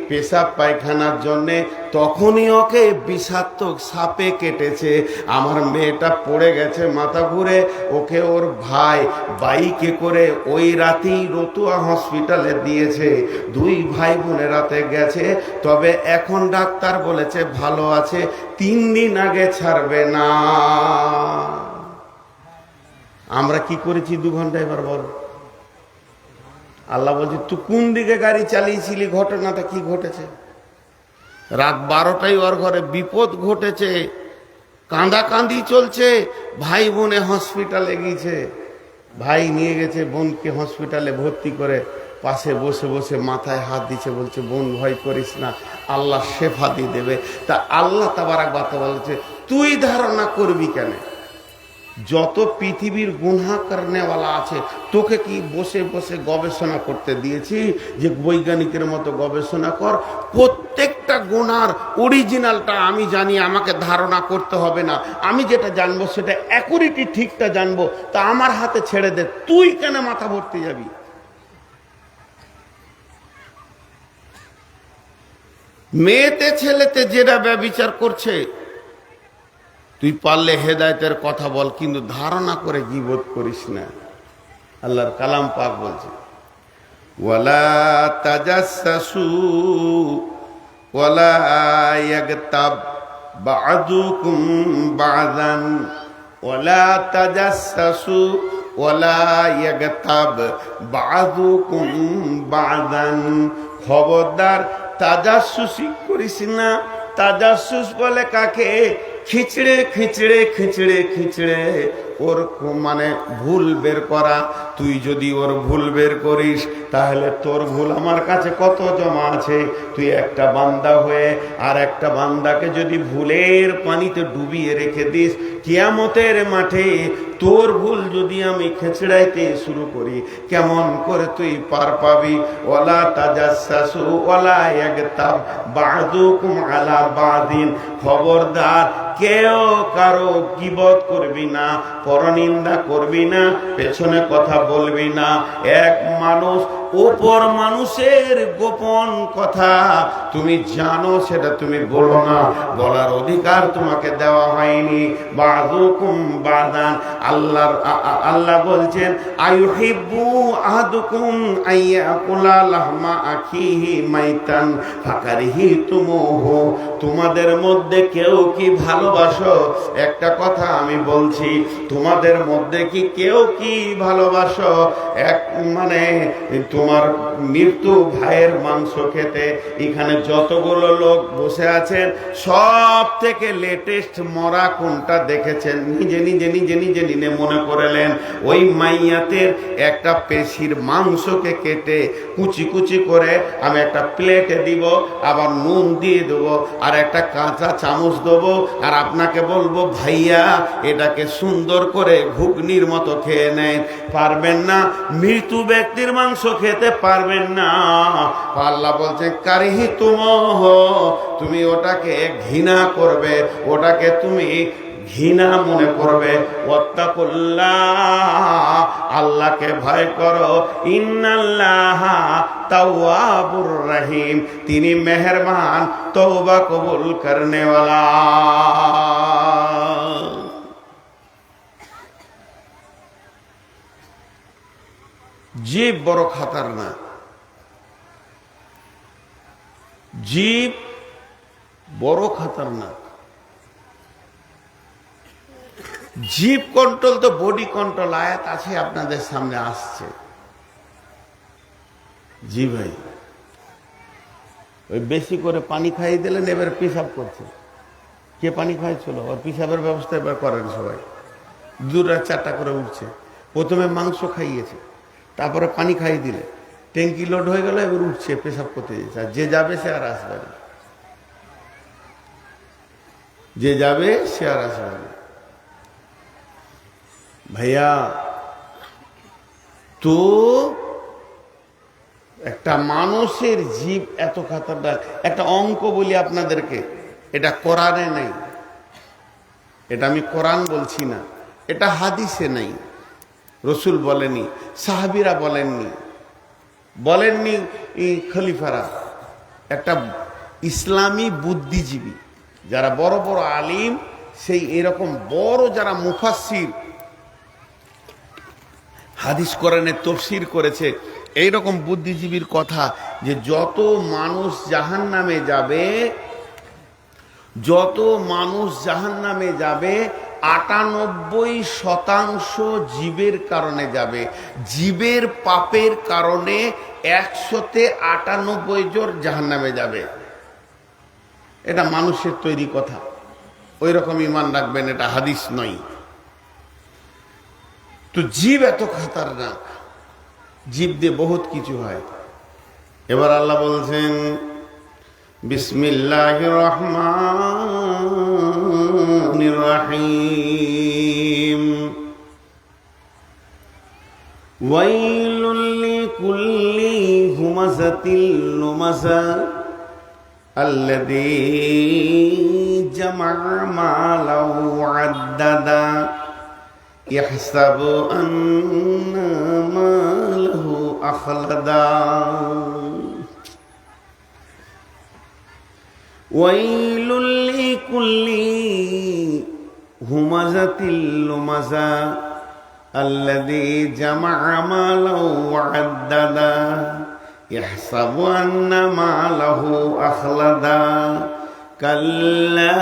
পেশাব পায়খানার জন্যে। তখনই ওকে বিষাক্ত সাপে কেটেছে। আমার মেয়েটা পড়ে গেছে মাথা ঘুরে। ওকে ওর ভাই বাইকে করে ওই রাতেই রতুয়া হসপিটালে দিয়েছে। 2 ভাই বোনের রাতে গেছে, তবে এখন ডাক্তার বলেছে ভালো আছে, 3 দিন আগে ছাড়বে না। আমরা কি করেছি 2 ঘন্টা? এবার বল। আল্লাহ বলছে, তুই কোন দিকে গাড়ি চালিয়েছিলি? ঘটনাটা কি ঘটেছে? রাত 12টায় ওর ঘরে বিপদ ঘটেছে, কাঁদাকাঁদি চলছে। ভাই বোনে হসপিটালে গিয়েছে, ভাই নিয়ে গেছে বোনকে হসপিটালে ভর্তি করে। পাশে বসে বসে মাথায় হাত দিচ্ছে, বলছে বোন ভয় করিস না, আল্লাহ শেফা দিয়ে দেবে। তা আল্লাহ তাবারাক ওয়া তাআলা বলছে, তুই ধারণা করবি কেন? যত পৃথিবীর গুনাহ করনেওয়ালা আছে তোকে কি বসে বসে গবেষণা করতে দিয়েছি যে বৈজ্ঞানিকের মতো গবেষণা কর? প্রত্যেকটা গুনার অরিজিনালটা আমি জানি, আমাকে ধারণা করতে হবে না। আমি যেটা জানবো সেটা অ্যাকুরেটি ঠিকটা জানবো, তা আমার হাতে ছেড়ে দে। তুই কেন মাথা ভরতে যাবি? মেয়েতে ছেলেতে যেটা ব্যভিচার করছে, তুই পারলে হেদায়েতের কথা বল, কিন্তু ধারণা করে গীবত করিস না। আল্লাহর কালাম পাক বলছে, ওয়ালা তাজাসসু ওয়ালা ইয়াগতাব বা'দুকুম বা'দান, ওয়ালা তাজাসসু ওয়ালা ইয়াগতাব বা'দুকুম বা'দান। খবরদার তাজাসসুসি করিস না। তাজাসসুস বলে কাকে? খিচড়ে খিচড়ে খিচড়ে খিচড়ে ওর মানে ভুল বের করা। তুই যদি ওর ভুল বের করিস তাহলে তোর ভুল আমার কাছে কত জমা আছে। তুই একটা বান্দা হয়ে আর একটা বান্দাকে যদি ভুলের পানিতে ডুবিয়ে রেখে দিস, কিয়ামতের মাঠে তোর ভুল যদি আমি খেচড়াইতে শুরু করি, কেমন করে তুই পার পাবি? ওয়ালা তাজাসসু ওয়ালা ইয়াগতাব বা'দুকুম আলা বা'দিন। খবরদার কেউ কারো গীবত করবি না, পরনিন্দা করবি না, পেছনে কথা বলবি না। এক মানুষ অপর মানুষের গোপন কথা তুমি জানো, সেটা তুমি বলো না, বলার অধিকার তোমাকে দেওয়া হয়নি। বা'দুকুম বা'দান। আল্লাহ বলছেন, আইয়ুহিব্বু আহাদুকুম আইয়াকুলা লাহমা আখিহি মাইতান ফাকারিহিতুমুহু। তোমাদের মধ্যে কেউ কি ভালোবাসো? একটা কথা আমি বলছি, তোমাদের মধ্যে কি কেউ কি ভালোবাসো এক মানে তোমার মৃত্যু ভাইয়ের মাংস খেতে? এখানে যতগুলো লোক বসে আছেন সব থেকে লেটেস্ট মরা কোনটা দেখেছেন? নিজে নিজে নিজে নিজে নিজে মনে করলেন। ওই মাইয়াতের একটা পেশির মাংসকে কেটে কুচি কুচি করে আমি একটা প্লেটে দিব, আবার নুন দিয়ে দেবো, আর একটা কাঁচা চামচ দেবো, আর আপনাকে বলবো ভাইয়া এটাকে সুন্দর করে ঘুগনির মতো খেয়ে নেন। পারবেন না? মৃত্যু ব্যক্তির মাংস খেতে পারবেন না। আল্লাহ বলছে কারিহিতুমুহ, তুমি ওটাকে ঘৃণা করবে, ওটাকে তুমি ঘৃণা মনে করবে। ওয়াত্তাকুল্লাহ, আল্লাহকে ভয় করো। ইন্নাল্লাহা তাওয়াবুর রহিম, তিনি মেহেরবান, তওবা কবুল করনে ওয়ালা। জীব বড় খতরনাক। জীব বড় খতরনাক। জীব কন্ট্রোল তো বডি কন্ট্রোল আয়াত আছে, আপনাদের সামনে আসছে। জি ভাই, ওই বেশি করে পানি খাইয়ে দিলেন, এবার পেশাব করছে। কে পানি খাইছিল? ওর পেশাবের ব্যবস্থা এবার করেন সবাই। 2-4টা করে উঠছে। প্রথমে মাংস খাইয়েছে, তারপরে পানি খাইয়ে দিলে, ট্যাঙ্কি লোড হয়ে গেল, এবার উঠছে পেশাব করতে যাচ্ছে। আর যে যাবে সে আর আসবে না, যে যাবে সে আর আসবে না। ভাইয়া, তো একটা মানুষের জীব এত খাতারনাক। একটা অঙ্ক বলি আপনাদেরকে, এটা কোরআনে নেই, এটা আমি কোরআন বলছি না, এটা হাদিসে নেই, রসুল বলেনি, সাহাবীরা বলেননি খলিফারা। একটা ইসলামী বুদ্ধিজীবী, যারা বড় বড় আলিম, সেই এরকম বড় যারা মুফাসসির, হাদিস কোরআনের তাফসীর করেছে, এইরকম বুদ্ধিজীবীর কথা যে যত মানুষ জাহান্নামে যাবে, যত মানুষ জাহান্নামে যাবে 98% জীবের কারণে যাবে। জীবের পাপের কারণে 198 জন জাহান্নামে যাবে। এটা মানুষের তৈরি কথা, ওই রকম ঈমান রাখবেন, এটা হাদিস নয়। তো জীব এত খতরনাক, জীব দিয়ে বহুত কিছু হয়। এবার আল্লাহ বলছেন বিসমিল্লাহির রহমানির الرحيم ويل لكل همزة لمزة الذي جمع مالا وعددا يحسب أن ماله أخلدا ويل لكل همزة لمزة الذي جمع مالا وعددا يحسب أن ماله أخلدا كلا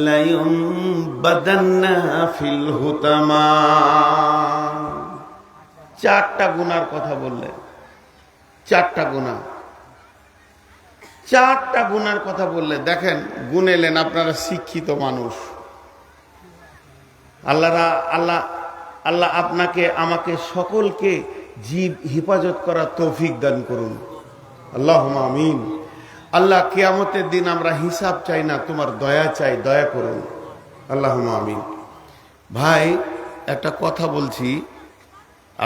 لينبذن في الحطمة চারটা গুনার কথা বললেন চারটা গুনার কথা বললে দেখেন গুনেলেন আপনারা শিক্ষিত মানুষ আল্লাহ আপনাকে আমাকে সকলকে জীব হেফাজত করার তৌফিক দান করুন আল্লাহুম্মা আমিন আল্লাহ কিয়ামতের দিন আমরা হিসাব চাই না তোমার দয়া চাই দয়া করুন আল্লাহুম্মা আমিন ভাই একটা কথা বলছি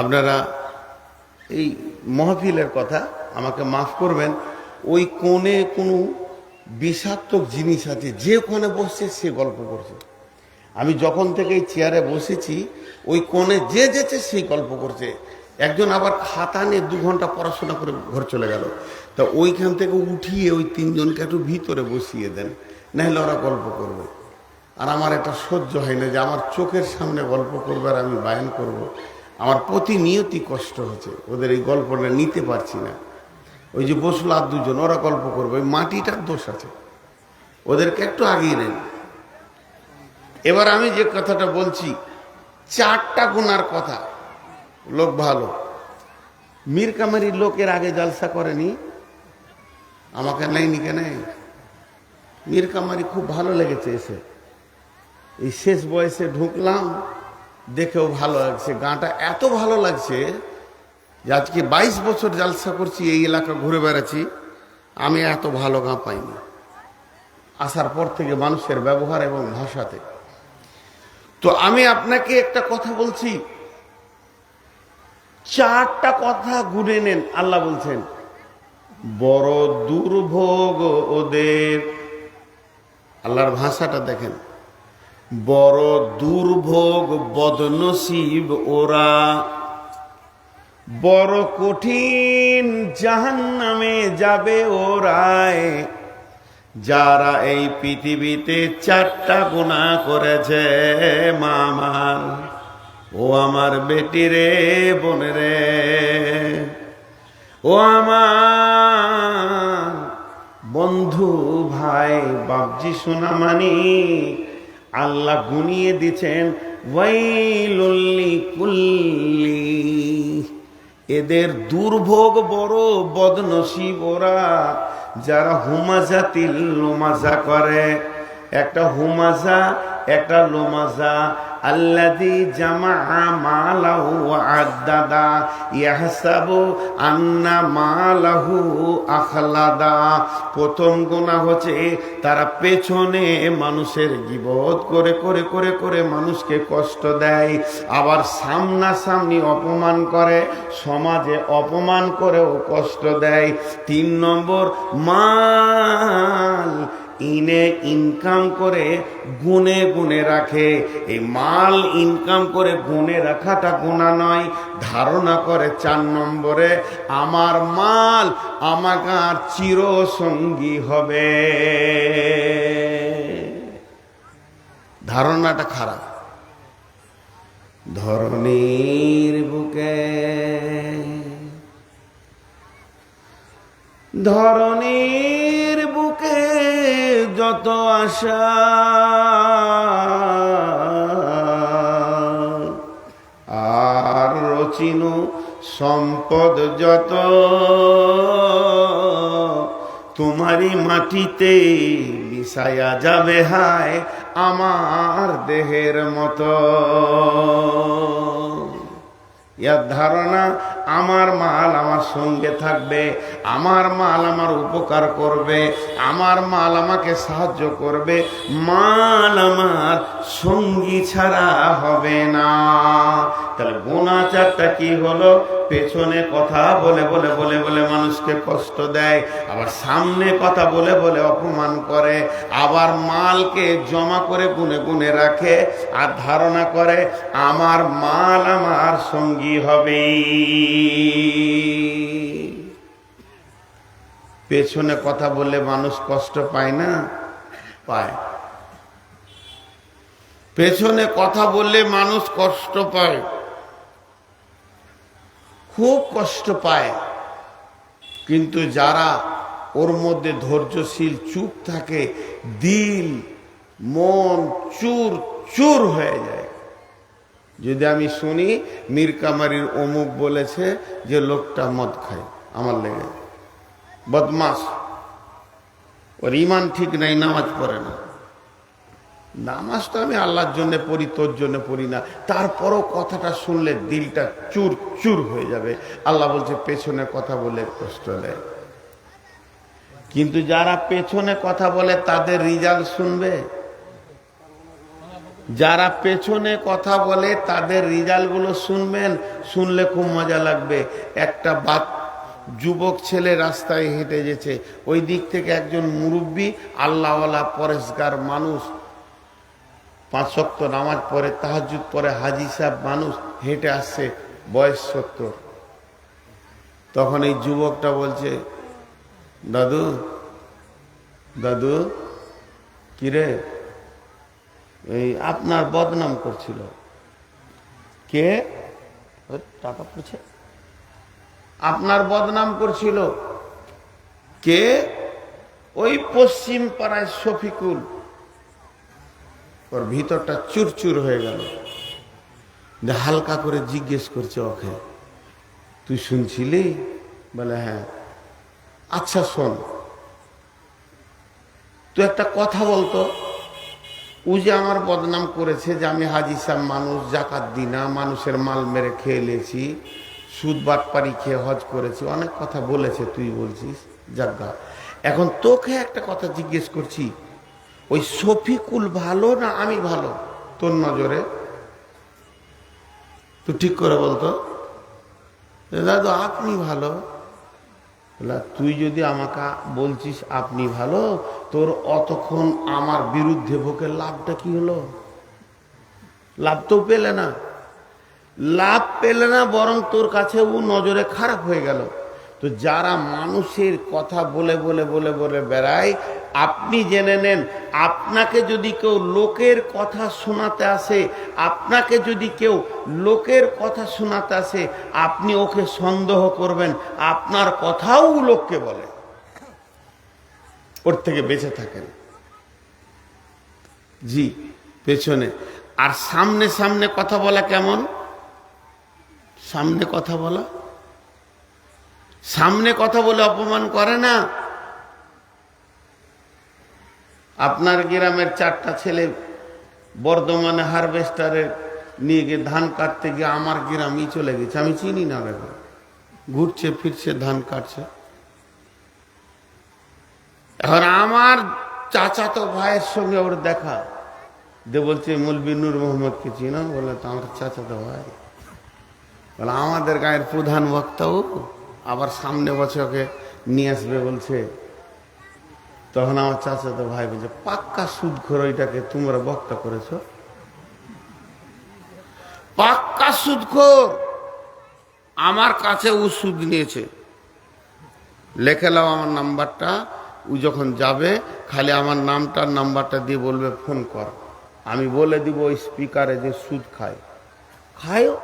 আপনারা এই মাহফিলের কথা আমাকে মাফ করবেন ওই কোণে কোনো বিষাক্তক জিনিস আছে যে ওখানে বসছে সে গল্প করছে আমি যখন থেকে এই চেয়ারে বসেছি ওই কোণে যে যেছে সেই গল্প করছে একজন আবার খাতা নিয়ে 2 ঘন্টা পড়াশোনা করে ঘর চলে গেল তা ওইখান থেকে উঠিয়ে ওই 3 জনকে একটু ভিতরে বসিয়ে দেন নাহলে ওরা গল্প করবে আর আমার এটা সহ্য হয় না যে আমার চোখের সামনে গল্প করবে আর আমি বায়ান করব আমার প্রতিনিয়তই কষ্ট হচ্ছে ওদের এই গল্পটা নিতে পারছি না ওই যে বসলো আর 2 জন ওরা গল্প করবে ওই মাটিটার দোষ আছে ওদেরকে একটু আগিয়ে নেন এবার আমি যে কথাটা বলছি 4টা গুনার কথা লোক ভালো মীর কামারির লোকের আগে জলসা করেনি আমাকে নেয়নি কেন মীর কামারি খুব ভালো লেগেছে এসে এই শেষ বয়সে ঢুকলাম দেখেও ভালো লাগছে গাঁটা এত ভালো লাগছে যে আজকে 22 বছর জলসা করছি এই এলাকা ঘুরে বেড়াচ্ছি আমি এত ভালো গাঁ পাইনি আসার পর থেকে মানুষের ব্যবহার এবং ভাষাতে তো আমি আপনাকে একটা কথা বলছি 4টা কথা গুনে নেন আল্লাহ বলছেন বড় দুর্ভোগ ওদের আল্লাহর ভাষাটা দেখেন বড় দুর্ভোগ বদনসিব ওরা বড় কঠিন জাহান্নামে যাবে ওরায় যারা এই পৃথিবীতে 4টা গুনাহ করেছে মামার ও আমার বেটি রে বোন রে ও আমার বন্ধু ভাই বাপজি সোনামানি আল্লাহ গুনিয়ে দিচ্ছেন ওয়াইলুল লিকুল্লি এদের দুর্ভোগ বড় বদনসিব ওরা যারা হুমাজাতিল লুমাজা করে একটা হুমাজা একটা লুমাজা আল্লাযী জামাআ মালাহু ওয়া আদ্দাদা ইয়াহসাবু আন্না মালাহু আখলাদা প্রথম গুনাহ হচ্ছে তারা পেছনে মানুষের গীবত করে করে করে করে মানুষকে কষ্ট দেয় আবার সামনাসামনি অপমান করে সমাজে অপমান করেও কষ্ট দেয় 3 নম্বর মাল ইনকাম করে গুনে গুনে রাখে এই মাল ইনকাম করে গুনে রাখাটা গুনাহ নয় ধারণা করে 4 নম্বরে আমার মাল আমাকে আর চিরসঙ্গী হবে ধারণাটা খারাপ ধরনীর বুকে ধরনীর বুকে যত আশা আর রচিনু সম্পদ যত তোমারই মাটিতে মিশায়া যাবে হায় আমার দেহের মতো ইয়ার ধারণা আমার মাল আমার সঙ্গে থাকবে, আমার মাল আমার উপকার করবে, আমার মাল আমাকে সাহায্য করবে, মাল আমার সঙ্গী ছাড়া হবে না। তাহলে গুনাহটা কি হলো? পেছনে কথা বলে বলে বলে বলে মানুষকে কষ্ট দেয়, আবার সামনে কথা বলে বলে অপমান করে, আবার মালকে জমা করে গুনে গুনে রাখে, আর ধারণা করে আমার মাল আমার সঙ্গী হবে। পেছনে কথা বললে মানুষ কষ্ট পায় না? পায়। পেছনে কথা বললে মানুষ কষ্ট পায়, খুব কষ্ট পায়। কিন্তু যারা ওর মধ্যে ধৈর্যশীল চুপ থাকে, দিল মন চুর চুর হয়ে যায়। যদি আমি শুনি মীর কামারির অমুক বলেছে যে লোকটা মদ খায়, আমার লেগে বদমাস, ওর ইমান ঠিক নাই, নামাজ পড়ে না। নামাজ তো আমি আল্লাহর জন্য পড়ি, তোর জন্য পড়ি না, তারপরও কথাটা শুনলে দিলটা চুর চুর হয়ে যাবে। আল্লাহ বলছে পেছনে কথা বলে কষ্ট দেয়। কিন্তু যারা পেছনে কথা বলে তাদের রেজাল্ট শুনবে? যারা পেছনে কথা বলে তাদের রেজাল্টগুলো শুনবেন, শুনলে খুব মজা লাগবে। একটা যুবক ছেলে রাস্তায় হেঁটে যেছে, ওই দিক থেকে একজন মুরব্বী আল্লাহওয়ালা পরেশগার মানুষ, 5 ওয়াক্ত নামাজ পড়ে, তাহাজ্জুদ পড়ে, হাজি সাহেব মানুষ হেঁটে আসছে, বয়স 70। তখন এই যুবকটা বলছে, দাদু দাদু, কিরে, এই আপনার বদনাম করছিল। কে? টাকা পড়ছে। আপনার বদনাম করছিল কে? ওই পশ্চিম পাড়ায় শফিকুল। ওর ভিতরটা চুরচুর হয়ে গেল। হালকা করে জিজ্ঞেস করছে ওকে, তুই শুনছিলি? বলে হ্যাঁ। আচ্ছা শোন, তুই একটা কথা বলতো, ও যে আমার বদনাম করেছে যে আমি হাজি সাহেব মানুষ, জাকাত দিই না, মানুষের মাল মেরে খেয়ে লেছি, সুদ বাটপারি খেয়ে হজ করেছি, অনেক কথা বলেছে, তুই বলছিস জাগা। এখন তোকে একটা কথা জিজ্ঞেস করছি, ওই শফিকুল ভালো না আমি ভালো তোর নজরে? তুই ঠিক করে বলতো। দাদু আপনি ভালো। তুই যদি আমাকে বলছিস আপনি ভালো, তোর অতক্ষণ আমার বিরুদ্ধে বকে লাভটা কি হলো? লাভ তো পেলে না, লাভ পেলে না, বরং তোর কাছে ও নজরে খারাপ হয়ে গেল। তো যারা মানুষের কথা বলে বলে বলে বলে বেড়ায়, আপনি জেনে নেন, আপনাকে যদি কেউ লোকের কথা শোনাতে আসে, আপনাকে যদি কেউ লোকের কথা শোনাতে আসে, আপনি ওকে সন্দেহ করবেন, আপনার কথাও লোককে বলে, ওর থেকে বেঁচে থাকেন। জি, পেছনে। আর সামনে সামনে কথা বলা কেমন? সামনে কথা বলা, সামনে কথা বলে অপমান করে না। আপনার গ্রামের 4টা ছেলে বর্ধমানে হারভেস্টারে নিয়ে গিয়ে ধান কাটতে গিয়ে আমার গ্রামই চলে গেছে, আমি চিনি না, ব্যাপার ঘুরছে ফিরছে ধান কাটছে। এখন আমার চাচাতো ভাইয়ের সঙ্গে ওর দেখা দিয়ে বলছে মৌলভী নূর মোহাম্মদকে চিনো? বলে তো আমার চাচাতো ভাই। বলে আমাদের গায়ের প্রধান বক্তাও, আবার সামনে বছর ওকে নিয়ে আসবে বলছে। তখন আমার চাচাতো ভাই বলছে পাক্কা সুদখোর, ওইটাকে তোমরা বক্তা করেছো? পাক্কা সুদখোর, আমার কাছে ও সুদ নিয়েছে, লেখে নাও আমার নাম্বারটা। ও যখন যাবে খালি আমার নামটা নাম্বারটা দিয়ে বলবে ফোন কর, আমি বলে দিব ওই স্পিকারে যে সুদ খায়। খায়ও,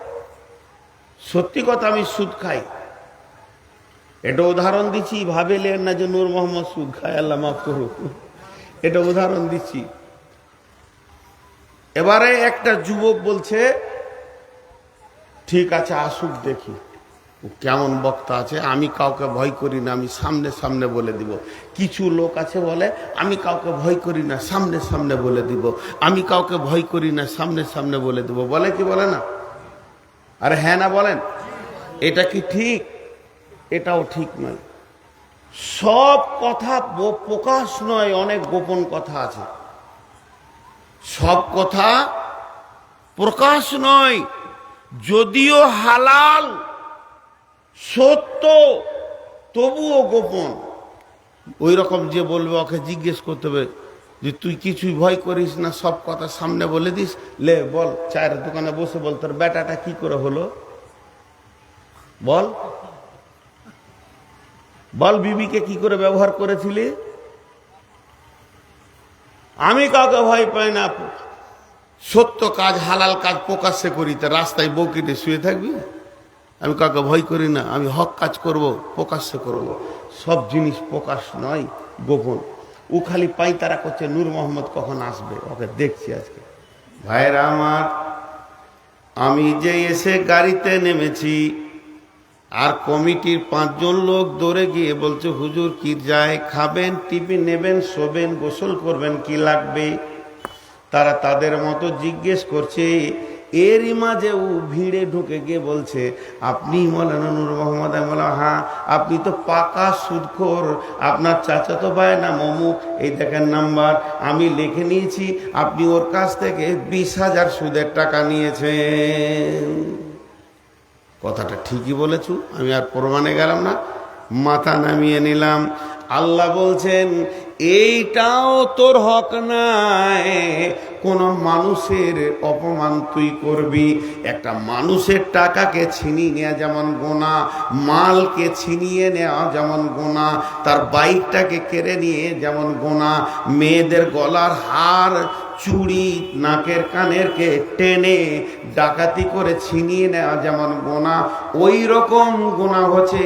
সত্যি কথা, আমি সুদ খাই। এটা উদাহরণ দিচ্ছি, ভাবিলেন না যে নূর মোহাম্মদ সুদ খায়, আল্লাহ মাফ করুক, এটা উদাহরণ দিচ্ছি। এবারে একটা যুবক বলছে ঠিক আছে আসুক দেখি ও কেমন বক্তা আছে, আমি কাউকে ভয় করি না, আমি সামনে সামনে বলে দিব। কিছু লোক আছে বলে আমি কাউকে ভয় করি না, সামনে সামনে বলে দিব, আমি কাউকে ভয় করি না, সামনে সামনে বলে দিব। বলে কি বলে না? আরে হ্যাঁ না বলেন, এটা কি ঠিক? এটাও ঠিক নয়। সব কথা প্রকাশ নয়, অনেক গোপন কথা আছে। সব কথা প্রকাশ নয়, যদিও হালাল সত্য তবুও গোপন। ওই রকম যে বলবে ওকে জিজ্ঞেস করতে হবে যে তুই কিছুই ভয় করিস না, সব কথা সামনে বলে দিস। লে বল, চায়ের দোকানে বসে বল তোর বেটাটা কি করে হলো, বল বল বিবিকে কি করে ব্যবহার করেছিলি। আমি কাউকে ভয় পাই না, সত্য কাজ হালাল কাজ প্রকাশ্যে করি। তা রাস্তায় বউকিতে শুয়ে থাকবি? আমি কাউকে ভয় করি না, আমি হক কাজ করব, প্রকাশ্যে করব। সব জিনিস প্রকাশ নয়, গোপন। ও খালি পাইতারা করছে নূর মোহাম্মদ কখন আসবে, ওকে দেখছি আজকে। ভাইরা আমার, আমি যে এসে গাড়িতে নেমেছি আর কমিটির 5 জন লোক দৌড়ে গিয়ে বলছে হুজুর কি যায়, খাবেন, টিফিন নেবেন, শোবেন, গোসল করবেন, কি লাগবে। তারা তাদের মতো জিজ্ঞেস করছে। এরই মাঝে ও ভিড়ে ঢুকে গিয়ে বলছে আপনি মৌলানা নূর মোহাম্মদ। আমি বললাম হ্যাঁ। আপনি তো পাকা সুদখোর, আপনার চাচাতো ভাই নাম অমুক, এই দেখেন নাম্বার, আমি লিখে নিয়েছি, আপনি ওর কাছ থেকে 20,000 সুদের টাকা নিয়েছেন। কথাটা ঠিকই বলেছ, আমি আর প্রমাণে গেলাম না, মাথা নামিয়ে নিলাম। আল্লাহ বলছেন এইটাও তোর হক নাই, কোন মানুষের অপমান তুই করবি। একটা মানুষের টাকাকে ছিনিয়ে নেওয়া যেমন গোনা, মালকে ছিনিয়ে নেওয়া যেমন গোনা, তার বাইকটাকে কেড়ে নিয়ে যেমন গোনা, মেয়েদের গলার হার, চুড়ি, নাকের কানেরকে টেনে ডাকাতি করে ছিনিয়ে নেওয়া যেমন গোনা, ওই রকম গোনা হচ্ছে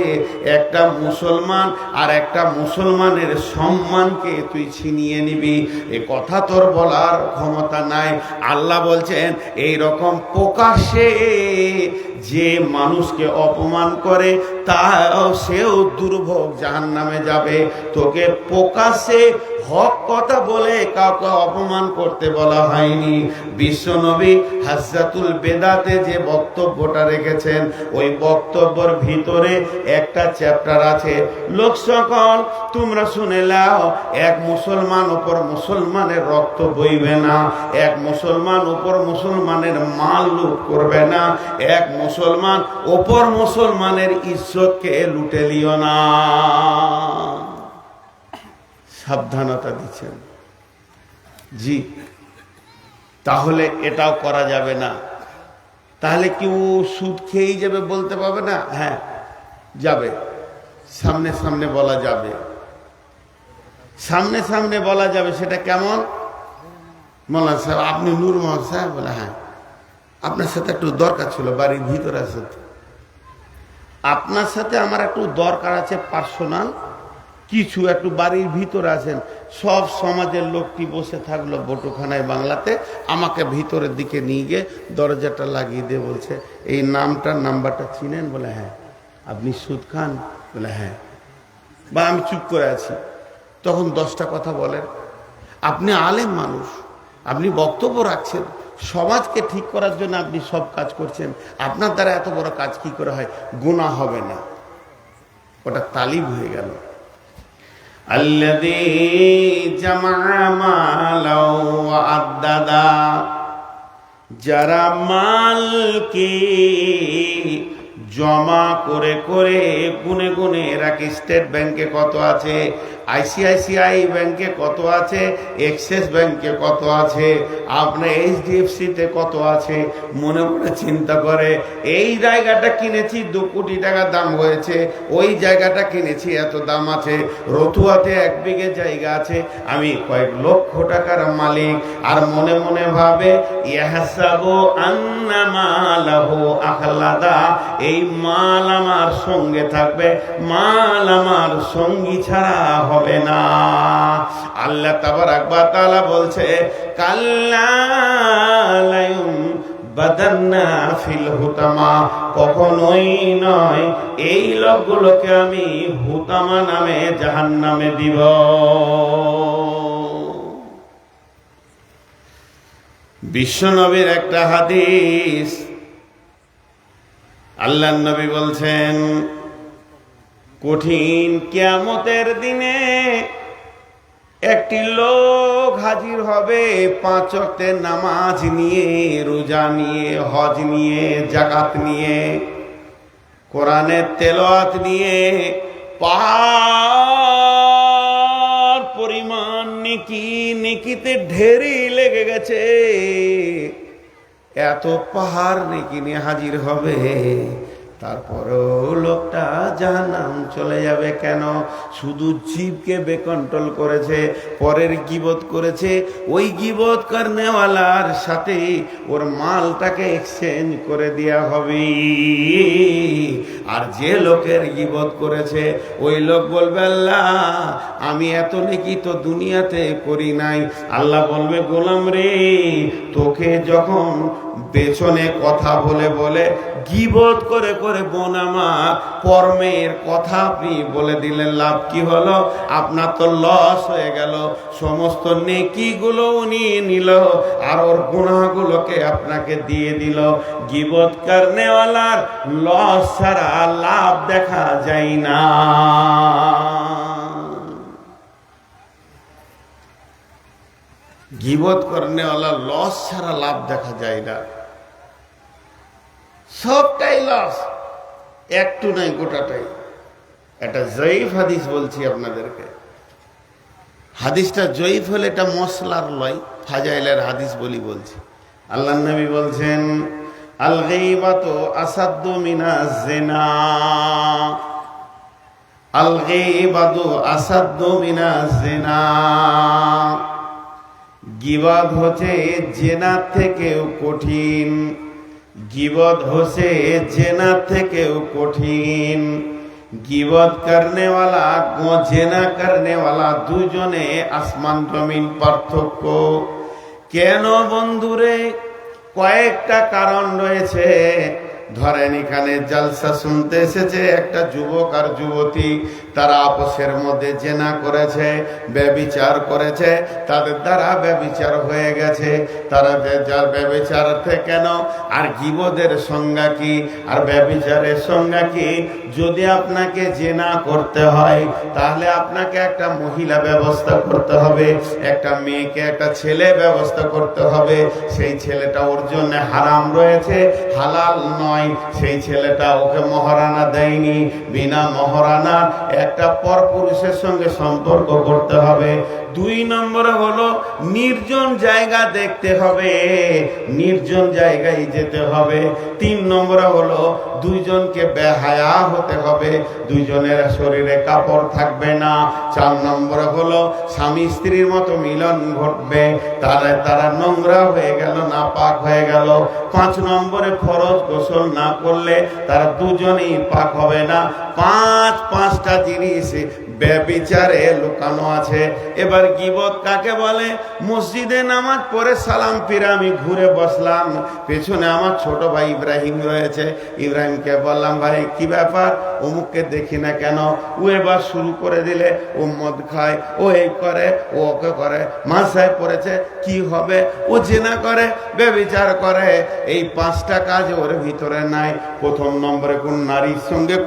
একটা মুসলমান আর একটা মুসলমানের সম্মানকে তুই ছিনিয়ে নিবি। এ কথা তোর বলার ক্ষমতা নাই। আল্লাহ বলছেন এই রকম প্রকাশ্যে যে মানুষকে অপমান করে তা সেও দুর্ভোগ জাহান্নামে যাবে। তোকে প্রকাশ্যে হক কথা বলে কাউকে অপমান করতে বলা হয়নি। বিশ্বনবী হাজ্জাতুল বেদাতে যে বক্তব্যটা রেখেছেন, ওই বক্তব্যের ভিতরে একটা চ্যাপ্টার আছে। লোক সকল তোমরা শুনে নাও, এক মুসলমান উপর মুসলমানের রক্ত বইবে না, এক মুসলমান উপর মুসলমানের মাল লুট করবে না, এক মুসলমান উপর মুসলমানের ইজ্জতকে লুটে লিও না। সাবধানতা দিচ্ছেন জি। তাহলে এটাও করা যাবে না। তাহলে কেউ সুদ খেয়েই যাবে বলতে পারবে না? হ্যাঁ যাবে, সামনে সামনে বলা যাবে, সামনে সামনে বলা যাবে। সেটা কেমন? মোল্লানা সাহেব আপনি নূর মোহাম্মদ সাহেব? বলে হ্যাঁ, আপনার সাথে একটু দরকার ছিল, বাড়ির ভিতরে আছে, আপনার সাথে আমার একটু দরকার আছে, পার্সোনাল কিছু, একটু বাড়ির ভিতরে আছেন। সব সমাজের লোকটি বসে থাকলো বটুখানায় বাংলাতে, আমাকে ভিতরের দিকে নিয়ে গিয়ে দরজাটা লাগিয়ে দিয়ে বলছে এই নাম্বারটা চিনেন? বলে হ্যাঁ। আপনি সুদ খান? বলে হ্যাঁ। বা আমি চুপ করে আছি। তখন 10টা কথা বলেন। আপনি আলেম মানুষ, আপনি বক্তব্য রাখছেন, সমাজকে ঠিক করার জন্য আপনি সব কাজ করছেন, আপনার দ্বারা এত বড় কাজ কি করে হয়? গুনাহ হবে না। ওটা তালিব হয়ে গেল। আল্লাযী জামা মালাও ওয়া আদ্দাদা, যারা মালকে জমা করে করে গুনে গুনে রাখে। স্টেট ব্যাংকে কত আছে, আইসিআইসিআই ব্যাংকে কত আছে, এক্সিস ব্যাংকে কত আছে, আপনার এইচডিএফসিতে কত আছে, মনে মনে চিন্তা করে এই জায়গাটা কিনেছি 2 কোটি টাকা দাম হয়েছে, ওই জায়গাটা কিনেছি এত দাম আছে, রতুয়াতে 1 বিঘে জায়গা আছে, আমি কয়েক লক্ষ টাকার মালিক। আর মনে মনে ভাবে ইয়াহসাবু আন্না মালাহু আখলাদা, এই মাল আমার সঙ্গে থাকবে, মাল আমার সঙ্গী ছাড়া হবে না। আল্লাহ তাবারাক ওয়া তাআলা বলছে কাল্লা লায়ুম বাদান্না ফিল হুতামা, কখনোই নয়, এই লোকগুলোকে আমি হুতামা নামে জাহান্নামে দিব। বিশ্বনবীর একটা হাদিস, আল্লাহর নবী বলছেন, কঠিন কিয়ামতের দিনে একটি লোক হাজির হবে 5 ওয়াক্তের নামাজ নিয়ে, রোজা নিয়ে, হজ নিয়ে, যাকাত নিয়ে, কোরআনের তেলাওয়াত নিয়ে, পাহাড় পরিমাণ নেকিতে ঢেরি লেগে গেছে, এত পাহাড় নেকি নিয়ে হাজির হবে। তারপরেও লোকটা জাহান্নাম চলে যাবে। কেন? শুধু জীবকে বেকন্ট্রোল করেছে, পরের গীবত করেছে। ওই গীবত করনেওয়ালার সাথে ওর মালটাকে এক্সচেঞ্জ করে দেয়া হবে। আর যে লোকের গীবত করেছে ওই লোক বলবে, আল্লাহ আমি এত নেকি তো দুনিয়াতে করি নাই। আল্লাহ বলবে, গোলাম রে, তোকে যখন পেছনে কথা বলে বলে গীবত করে করে বোন আমার পরমের কথা আপনি বলে দিলেন, লাভ কি হলো? আপনার তো লস হয়ে গেল। সমস্ত নেকিগুলো উনি নিল আর ওর গুনাহগুলোকে আপনাকে দিয়ে দিল। গীবত করনেওয়ালার লস ছাড়া লাভ দেখা যায় না। গীবত করনেওয়ালার লস ছাড়া লাভ দেখা যায় না। সবটাই লস, একটু নাই, গোটাটাই। এটা জয়ীফ হাদিস বলছি আপনাদেরকে। হাদিসটা জয়ীফ হলে এটা মশলার লয়, ফাজাইলের হাদিস বলছি। আল্লাহর নবী বলছেন, আল গীবাতু আসাদ্দু মিনাজ জিনা, আল গীবাতু আসাদ্দু মিনাজ জিনা। গীবত হচ্ছে জিনার থেকেও কঠিন। গীবত হচ্ছে জেনা থেকেও কঠিন। গীবত করনেওয়ালা ও জেনা করনেওয়ালা দুজনে আসমান জমিন পার্থক্য। কেন বন্ধুরে? কয়েকটা কারণ রয়েছে। ধরেন এখানে জালসা শুনতে এসেছে একটা যুবক আর যুবতী, তারা আপসের মধ্যে জেনা করেছে, ব্যভিচার করেছে, তাদের দ্বারা ব্যভিচার হয়ে গেছে। তারা ব্যভিচার কেন? আর গীবতের সংজ্ঞা কি আর ব্যভিচারের সংজ্ঞা কি? যদি আপনাকে জেনা করতে হয় তাহলে আপনাকে একটা মহিলা ব্যবস্থা করতে হবে, একটা মেয়েকে, একটা ছেলে ব্যবস্থা করতে হবে। সেই ছেলেটা ওর জন্য হারাম রয়েছে, হালাল নয়। সেই ছেলেটা ওকে মহারানা দেয়নি, বিনা মহারানা একটা পরপুরুষের সঙ্গে সম্পর্ক করতে হবে। 2 নম্বরে হলো নির্জন জায়গা দেখতে হবে, নির্জন জায়গায় যেতে হবে। 3 নম্বরে হলো দুইজনকে বেহায়া হতে হবে, দুইজনের শরীরে কাপড় থাকবে না। 4 নম্বরে হলো স্বামী স্ত্রীর মতো মিলন ঘটবে, তারা নোংরা হয়ে গেল, নাপাক হয়ে গেল। 5 নম্বরে ফরজ গোসল না করলে তারা দুজনেই পাক হবে না। 5টা জিনিস ব্যভিচারে লুকানো আছে। এবার গীবত কাকে বলে? মসজিদে নামাজ পড়ে সালাম ফিরে আমি ঘুরে বসলাম, পেছনে আমার ছোট ভাই ইব্রাহিম রয়েছে, ইব্রাহিমকে বললাম, ভাই কি ব্যাপার? অমুককে দেখি না কেন? ও এবার শুরু করে দিলে, ও মদ খায়, ও এই করে, ও ওকে করে, মাসায় পড়েছে, কি হবে? ও জেনা করে, ব্যভিচার করে। এই 5টা কাজ ওর ভিতরে নাই। 1 নম্বরে কোন নারীর সঙ্গে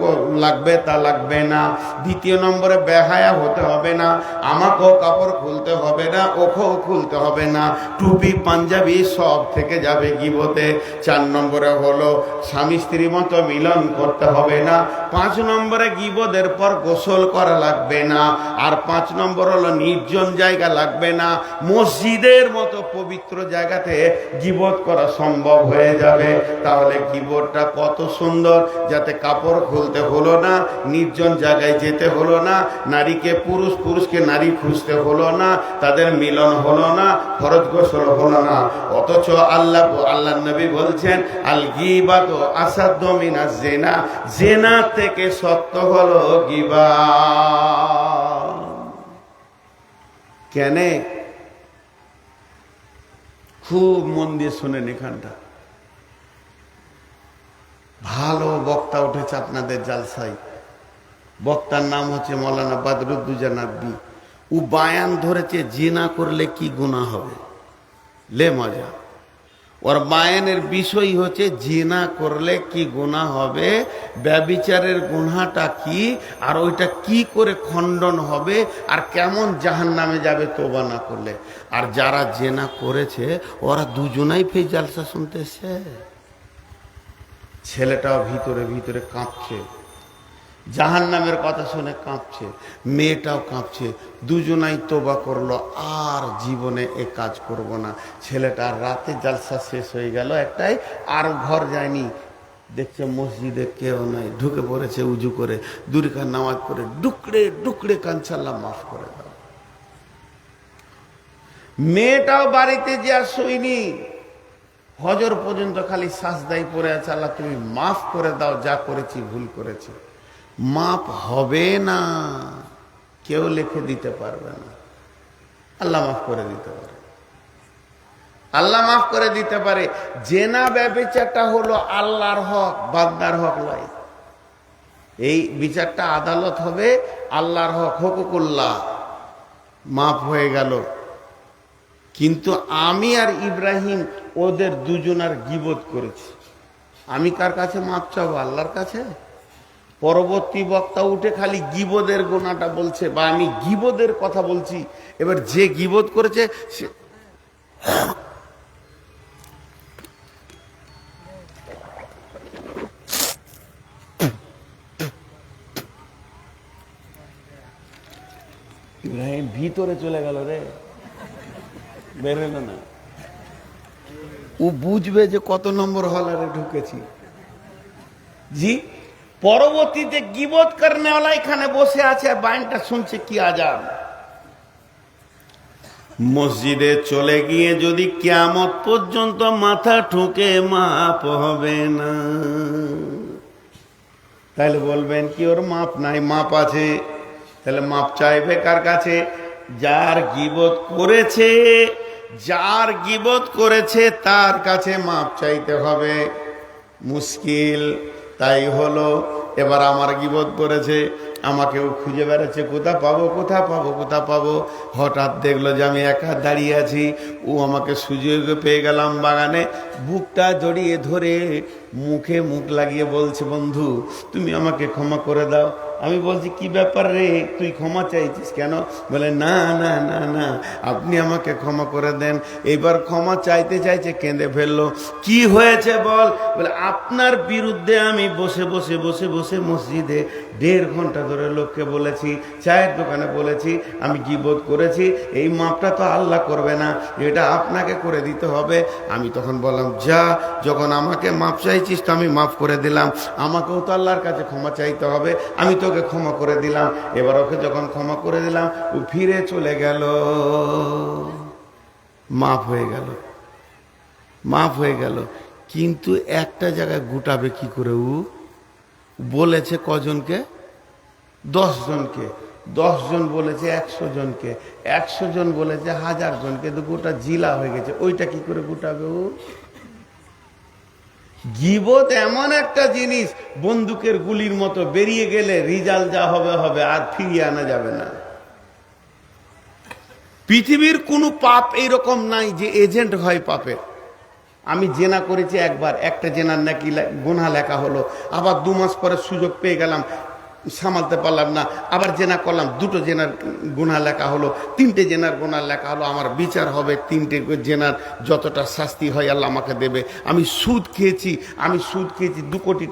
লাগবে তা লাগবে না। 2 নম্বরে বেহায়া হতে হবে না, আমাকেও কাপড় খুলতে হবে না, ওকেও খুলতে হবে না, টুপি পাঞ্জাবি সব থেকে যাবে গীবতে। 4 নম্বরে হলো স্বামী স্ত্রীর মতো মিলন করতে হবে না। 5 নম্বরে গীবতের পর গোসল করা লাগবে না। আর 5 নম্বর হলো নির্জন জায়গা লাগবে না। মসজিদের মতো পবিত্র জায়গাতে গীবত করা সম্ভব হয়ে যাবে। তাহলে গীবতটা কত সুন্দর, যাতে কাপড় খুলতে হলো না, নির্জন জায়গায় যেতে হলো না, নারীকে পুরুষকে নারী খুঁজতে হলো না, তাদের মিলন হলো না, ফরজ গোসল হলো না। অথচ আল্লাহ নবী বলছেন, আল গীবাতু আসাদ্দু মিনাজ জিনা, জিনা থেকে সত্য হলো গীবত। কেন? খুব মন দিয়ে শুনেন, এখানটা ভালো বক্তা উঠেছে আপনাদের জালসায়। বক্তার নাম হচ্ছে মৌলানা বদরুদ্দোজা নবী। ও বায়ান ধরেছে জিনা করলে কি গুনাহ হবে, লে মজা। ওর বায়ানের বিষয় হচ্ছে জিনা করলে কি গুনাহ হবে, ব্যভিচারের গুনাহটা কি, আর ওইটা কি করে খণ্ডন হবে, আর কেমন জাহান্নামে যাবে তওবা না করলে। আর যারা জিনা করেছে ওরা দুজনাই ফের জালসা শুনতেছে। ছেলেটাও ভিতরে ভিতরে কাঁপছে, জাহান্নামের কথা শুনে কাঁপছে, মেয়েটাও কাঁপছে। দুজনাই তওবা করলো, আর জীবনে এ কাজ করব না। ছেলেটা রাতে জালসা শেষ হয়ে গেল একটাই, আর ঘর যায়নি। দেখছে মসজিদে কেউ নাই, ঢুকে পড়েছে উজু করে, দুরিকার নামাজ পড়ে ডুকরে ডুকরে কাঁদছে, আল্লাহ মাফ করে দাও। মেয়েটাও বাড়িতে যে আর শুইনি, ফজর পর্যন্ত খালি সাজদাই পড়ে আছে, আল্লাহ তুমি মাফ করে দাও, যা করেছি ভুল করেছি। মাপ হবে না, কেউ লিখে দিতে পারবে না, আল্লাহ মাফ করে দিতে পারে, আল্লাহ মাফ করে দিতে পারে। জেনা ব্যভিচারটা হলো আল্লাহর হক, বান্দার হক নয়। এই বিচারটা আদালত হবে আল্লাহর হক, হুকুকুল্লাহ, মাফ হয়ে গেল। কিন্তু আমি আর ইব্রাহিম ওদের দুজনার গীবত করেছি, আমি কার কাছে মাপ চাবো? আল্লাহর কাছে। পরবর্তী বক্তা উঠে খালি গীবতের গোনাটা বলছে, বা আমি গীবতের কথা বলছি। এবার যে গীবত করেছে সে ইব্রাহিম ভিতরে চলে গেল রে, বেরোলো না। ও বুঝবে যে কত নম্বর হলারে ঢুকেছি। জি, পরবর্তীতে গীবত করনেওয়ালা এখানে বসে আছে, বাইনটা শুনছে কি আজাব। মসজিদে চলে গিয়ে যদি কিয়ামত পর্যন্ত মাথা ঠুকে মাপ হবে না, তাহলে বলবেন কি ওর মাপ নাই? মাপ আছে। তাহলে মাপ চাইবে কার কাছে? যার গীবত করেছে, যার গীবত করেছে তার কাছে মাপ চাইতে হবে। মুশকিল তাই হলো, এবার আমার গীবত করেছে, আমাকেও খুঁজে বেড়াচ্ছে, কোথা পাবো কোথা পাবো কোথা পাবো। হঠাৎ দেখলো যে আমি একা দাঁড়িয়ে আছি, ও আমাকে সুযোগ পেয়ে গেলাম বাগানে, বুকটা জড়িয়ে ধরে মুখে মুখ লাগিয়ে বলছে, বন্ধু তুমি আমাকে ক্ষমা করে দাও। আমি বলছি কি ব্যাপার রে, তুই ক্ষমা চাইছিস কেন? বলে না না না না, আপনি আমাকে ক্ষমা করে দেন। এবার ক্ষমা চাইতে চাইছে কেঁদে ফেললো। কি হয়েছে বল? বলে আপনার বিরুদ্ধে আমি বসে বসে বসে বসে মসজিদে 1.5 ঘন্টা ধরে লোককে বলেছি, চায়ের দোকানে বলেছি আমি গীবত করেছি, এই মাপটা তো আল্লাহ করবে না, এটা আপনাকে করে দিতে হবে। আমি তখন বললাম, যা, যখন আমাকে মাপ চাইছিস তো আমি মাফ করে দিলাম, আমাকেও তো আল্লাহর কাছে ক্ষমা চাইতে হবে, আমি তোকে ক্ষমা করে দিলাম। এবার ওকে যখন ক্ষমা করে দিলাম, ও ফিরে চলে গেল, মাফ হয়ে গেল, মাফ হয়ে গেল। কিন্তু একটা জায়গায় গুটাবে কি করে? ও বলেছে কজনকে? 10 জনকে। 10 জন বলেছে 100 জনকে, 100 জন বলেছে 1000 জনকে, তো গোটা জিলা হয়ে গেছে। ওইটা কি করে গুটাবে ও? গীবত এমন একটা জিনিস, বন্দুকের গুলির মতো, বেরিয়ে গেলে রিজাল্ট যা হবে হবে, আর ফিরিয়ে আনা যাবে না। পৃথিবীর কোনো পাপ এইরকম নাই যে এজেন্ট হয় পাপের। আমি জেনা করেছি একবার, একটা জেনার নাকি গুনাহ লেখা হলো, আবার 2 মাস পরে সুযোগ পেয়ে গেলাম, সামালতে পারলাম না, আবার জেনা করলাম, 2টো জেনার গুনাহ লেখা হলো, 3টে জেনার গুনাহ লেখা হলো, আমার বিচার হবে, 3টে জেনার যতটা শাস্তি হয় আল্লাহ আমাকে দেবে। আমি সুদ খেয়েছি, 2 কোটি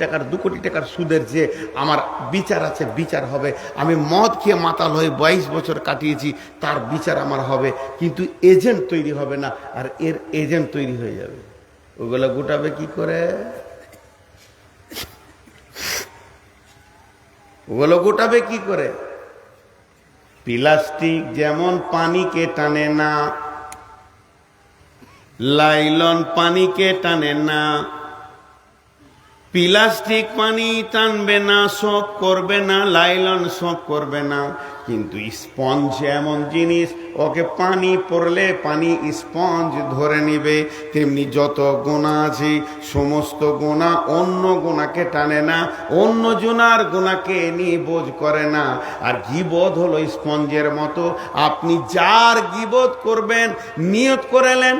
টাকার সুদের যে আমার বিচার আছে, বিচার হবে। আমি মদ খেয়ে মাতাল হয়ে 22 বছর কাটিয়েছি, তার বিচার আমার হবে। কিন্তু এজেন্ট তৈরি হবে না, আর এর এজেন্ট তৈরি হয়ে যাবে। ওগুলো গোটাবে কি করে? ওগুলো গোটাবে কি করে? প্লাস্টিক যেমন পানিকে টানে না, লাইলন পানিকে টানে না। প্লাস্টিক পানি টানবে না, শোক করবে না, লাইলন শোক করবে না। কিন্তু স্পঞ্জ এমন জিনিস, ওকে পানি পড়লে পানি স্পঞ্জ ধরে নিবে। তেমনি যত গুনাহ আছে সমস্ত গুনাহ অন্য গুনাহকে টানে না, অন্য জনার গুনাহকে নিয়ে বোঝ করে না। আর গীবত হলো স্পঞ্জের মতো। আপনি যার গীবত করবেন নিয়ত করেলেন,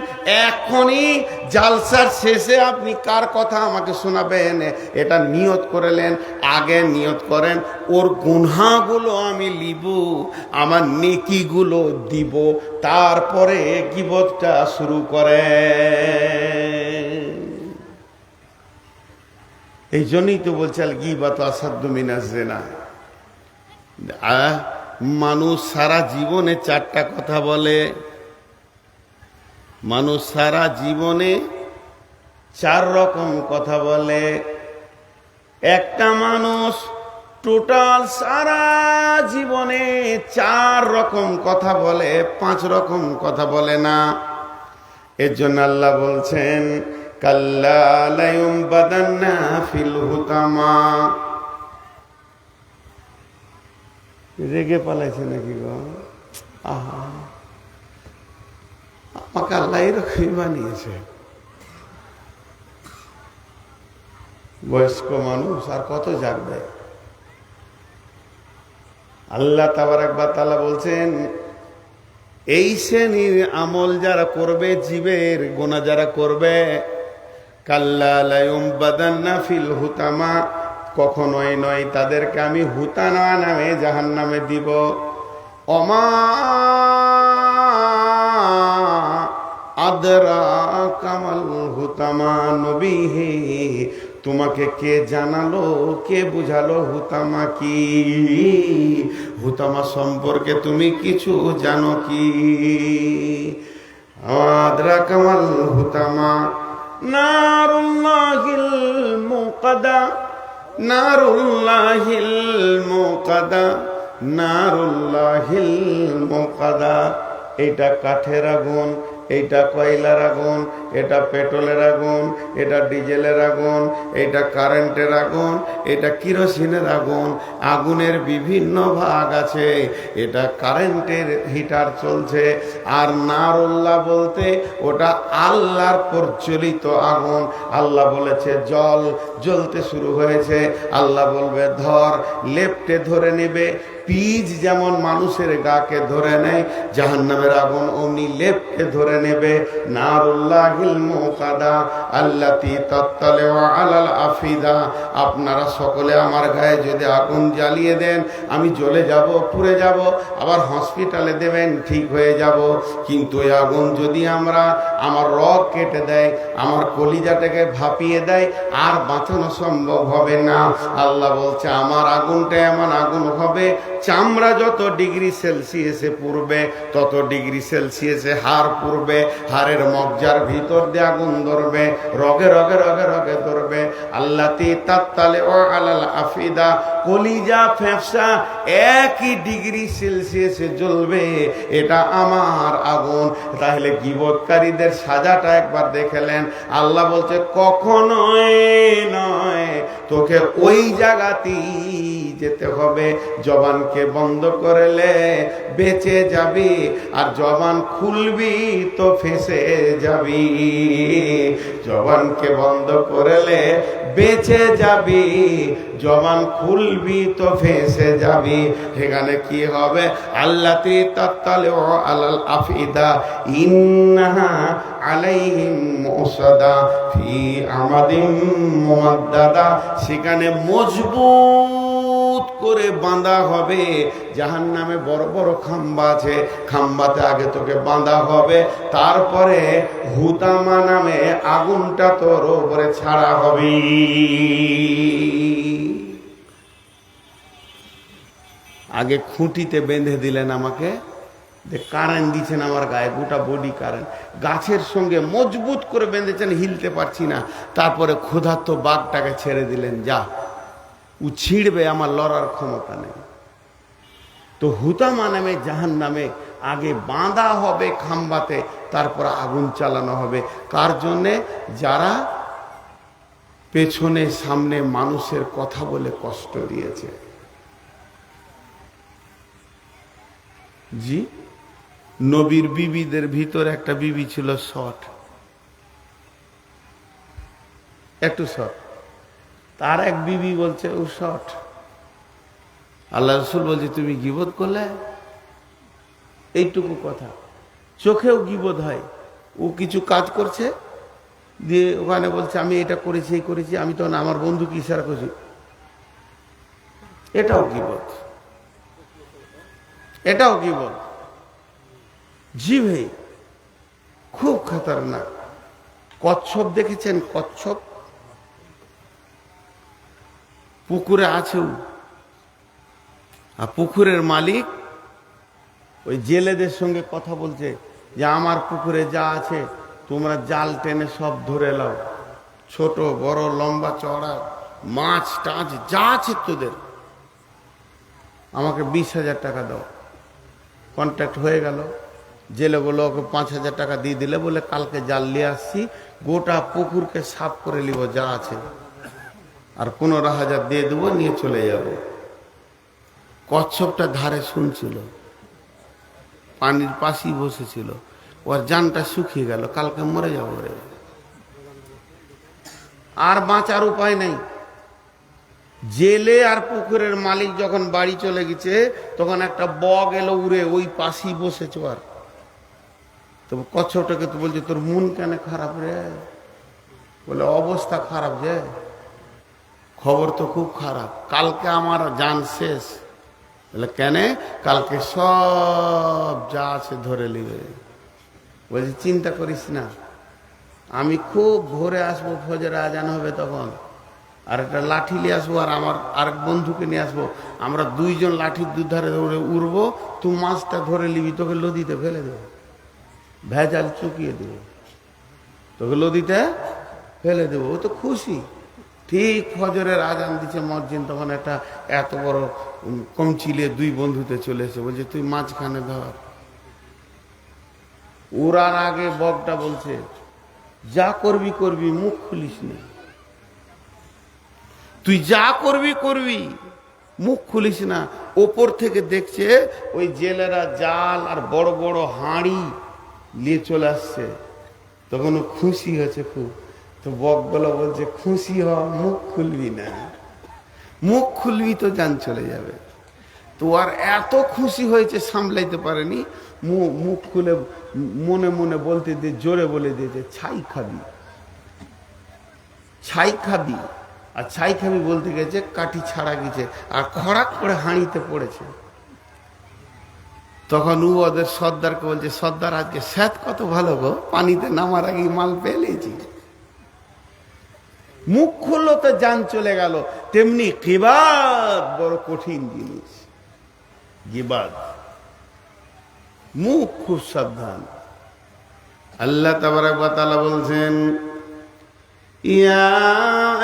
এখনই জালসার শেষে আপনি কার কথা আমাকে শোনাবেন এটা নিয়ত করেলেন, আগে নিয়ত করেন ওর গুনাহগুলো আমি লিব, আমার নেকিগুলো দিব, তারপরে গীবতটা শুরু করে। এই জন্যই তো বলছে আল গীবাত আসাদ্দু মিনাজ জিনা। মানুষ সারা জীবনে 4টা কথা বলে, মানুষ সারা জীবনে 4 রকম কথা বলে। একটা মানুষ টোটাল সারা জীবনে 4 রকম কথা বলে, 5 রকম কথা বলে না। এর জন্য আল্লাহ বলছেন কাল্লা লায়ুমবাদান্না ফিল হুতামা। রেগে পালাইছে নাকি গো? আহা, আমাকে আল্লাহ এরকমই বানিয়েছে। বয়স্ক মানুষ আর কত জাগবে? আল্লাহ তাবারাক ওয়া তাআলা বলছেন এই শ্রেণীর আমল যারা করবে, জীবের গুনাহ যারা করবে, কাল্লা লায়ুমবাদান্না ফিল হুতামা, কখনোই নয় তাদেরকে আমি হুতানা নামে জাহান্নামে দিব। অমা আদরাকা মাল হুতামা, নবী হে তোমাকে কে জানালো, কে বুঝালো হুতামা কি? হুতামা সম্পর্কে তুমি কিছু জানো কি? আদরাকা মাল হুতামা নারুল্লাহিল মুকাদা, নারুল্লাহিল মুকাদা, নারুল্লাহিল মুকাদা। এইটা কাঠের আগুন, এইটা কয়লার আগুন, এটা পেট্রোলের আগুন, এটা ডিজেলের আগুন, এটা কারেন্টের আগুন, এটা কিরোসিনের আগুন। আগুনের বিভিন্ন ভাগ আছে। এটা কারেন্টের হিটার চলছে। আর নারুল্লাহ বলতে ওটা আল্লাহর প্রচলিত আগুন। আল্লাহ বলেছে জল জ্বলতে শুরু হয়েছে, আল্লাহ বলবে ধর, লেপ্টে ধরে নেবে। পিজ যেমন মানুষের গাকে ধরে নেয়, জাহান্নামের আগুন অমনি লেপকে ধরে নেবে। নারুল্লাহিল মুকাদা আল্লাতী তাত্তালিউ আলাল আফিদা। আপনারা সকলে আমার গায়ে যদি আগুন জ্বালিয়ে দেন, আমি জ্বলে যাব, পুড়ে যাব, আবার হসপিটালে দেবেন, ঠিক হয়ে যাব। কিন্তু এই আগুন যদি আমার রগ কেটে দেয়, আমার কলিজাটাকে ভাপিয়ে দেয়, আর বাঁচানো সম্ভব হবে না। আল্লাহ বলছে আমার আগুনটা এমন আগুন হবে, চামড়া যত ডিগ্রি সেলসিয়াসে পুড়বে, তত ডিগ্রি সেলসিয়াসে হাড় পুড়বে, হাড়ের মজ্জার ভিতর দিয়ে আগুন ধরবে, রগে রগে রগে রগে ধরবে। আল্লাতী তাত্তালিউ আলাল আফিদা, কলিজা ফ্যাপসা একই ডিগ্রি সেলসিয়াসে জ্বলবে। এটা আমার আগুন। তাহলে গীবতকারীদের সাজাটা একবার দেখলেন। আল্লাহ বলছে কখনোই নয়, তোকে ওই জায়গাতেই যেতে হবে। জবানকে বন্ধ করলে বেঁচে যাবি, আর জবান খুলবি তো ফেঁসে যাবি। জবানকে বন্ধ করলে বেঁচে যাবি, জবান খুলবি তো ফেঁসে যাবি। সেখানে কি হবে? আল্লাতী তাত্তালিউ আলাল আফিদা ইন্নাহা আলাইহিম মুসাদা ফি আমাদিম মুমাদ্দাদা। সেখানে মজবুত করে বাঁধা হবে। জাহান্নামে বড় বড় খাম্বা আছে, খাম্বাতে আগে তোকে বাঁধা হবে, তারপরে হুতামা নামে আগুনটা তোর উপরে ছাড়া হবে। আগে খুঁটিতে বেঁধে দিলেন আমাকে, কারেন্ট দিচ্ছেন আমার গায়ে, গোটা বডি কারেন্ট, গাছের সঙ্গে মজবুত করে বেঁধেছেন, হিলতে পারছি না। তারপরে ক্ষুধার্ত বাঘটাকে ছেড়ে দিলেন, যা ও ছিঁড়বে, আমার লড়ার ক্ষমতা নেই। তো হুতামা নামে জাহান্নামে আগে বাঁধা হবে খাম্বাতে, তারপর আগুন চালানো হবে। কার জন্যে? যারা পেছনে সামনে মানুষের কথা বলে কষ্ট দিয়েছে। জি, নবীর বিবিদের ভিতর একটা বিবি ছিল শর্ট, একটু শর্ট। তার এক বিবি বলছে ও শর্ট। আল্লাহ রসুল বলছে তুমি গীবত করলে? এইটুকু কথা। চোখেও গীবত হয়। ও কিছু কাজ করছে, দিয়ে ওখানে বলছে আমি এটা করেছি এই করেছি, আমি তখন আমার বন্ধুকে ইশারা করছি, এটাও গীবত, এটাও গীবত। জি ভাই, খুব খতরনাক। কচ্ছপ দেখেছেন? কচ্ছপ পুকুরে আছেও, আর পুকুরের মালিক ওই জেলেদের সঙ্গে কথা বলছে যে আমার পুকুরে যা আছে তোমরা জাল টেনে সব ধরে নাও, ছোট বড় লম্বা চড়া মাছ টাছ যা আছে তোদের, আমাকে 20,000 টাকা দাও। কন্ট্রাক্ট হয়ে গেল। জেলেগুলো ওকে 5,000 টাকা দিয়ে দিলে, বলে কালকে জাল নিয়ে আসছি, গোটা পুকুরকে সাফ করে নিব যা আছে, আর 15,000 দিয়ে দেবো, নিয়ে চলে যাব। কচ্ছপটা ধারে শুনছিল, পানির পাশেই বসেছিল। ওর জানটা শুকিয়ে গেল, কালকে মরে যাবো রে, আর বাঁচার উপায় নেই। জেলে আর পুকুরের মালিক যখন বাড়ি চলে গেছে, তখন একটা বগ এলো উড়ে, ওই পাশেই বসেছে। আর তো কচ্ছপটাকে তো বলছে তোর মন কেন খারাপ রে? বলে অবস্থা খারাপ যে, খবর তো খুব খারাপ, কালকে আমার জান শেষ। বলে কেন? কালকে সব যা আছে ধরে নিবে। বলছি চিন্তা করিস না, আমি খুব ভোরে আসবো, ফজরে আজান হবে তখন, আর একটা লাঠি নিয়ে আসবো, আর আমার আরেক বন্ধুকে নিয়ে আসবো, আমরা দুইজন লাঠির দুধারে ধরে উড়বো, তুই মাছটা ধরে নিবি, তোকে নদীতে ফেলে দেবো, ভেজাল চুকিয়ে দেবো, তোকে নদীতে ফেলে দেবো। ও তো খুশি। ঠিক ফজরের আজান দিচ্ছে মসজিদ, তখন একটা এত বড় কমচিলে দুই বন্ধুতে চলে এসে বলছে তুই মাঝখানে ধর। উড়ার আগে বগটা বলছে যা করবি করবি, মুখ খুলিস না, তুই যা করবি করবি, মুখ খুলিস না। ওপর থেকে দেখছে ওই জেলেরা জাল আর বড় বড় হাঁড়ি নিয়ে চলে আসছে, তখন ও খুশি হয়েছে খুব। তো বকগুলো বলছে খুশি হ, মুখ খুলবি না, মুখ খুলবি তো জান চলে যাবে। তো আর এত খুশি হয়েছে সামলাইতে পারেনি, মুখ খুলে মনে মনে বলতে দিয়ে জোরে বলে দিয়েছে ছাই খাবি, ছাই খাবি। আর ছাই খাবি বলতে গেছে কাঠি ছাড়া গেছে, আর খড়াক করে হাঁড়িতে পড়েছে। তখন ও ওদের সর্দারকে বলছে সর্দার আজকে স্যাত কত ভালো গো, পানিতে নামার আগে মাল পেলেছি। মুখ খুললো তো জান চলে গেল। তেমনি গীবাত বড় কঠিন জিনিস। গীবাত, মুখ খুব সাবধান। আল্লাহ তাবারক ওয়া তাআলা বলছেন ইয়া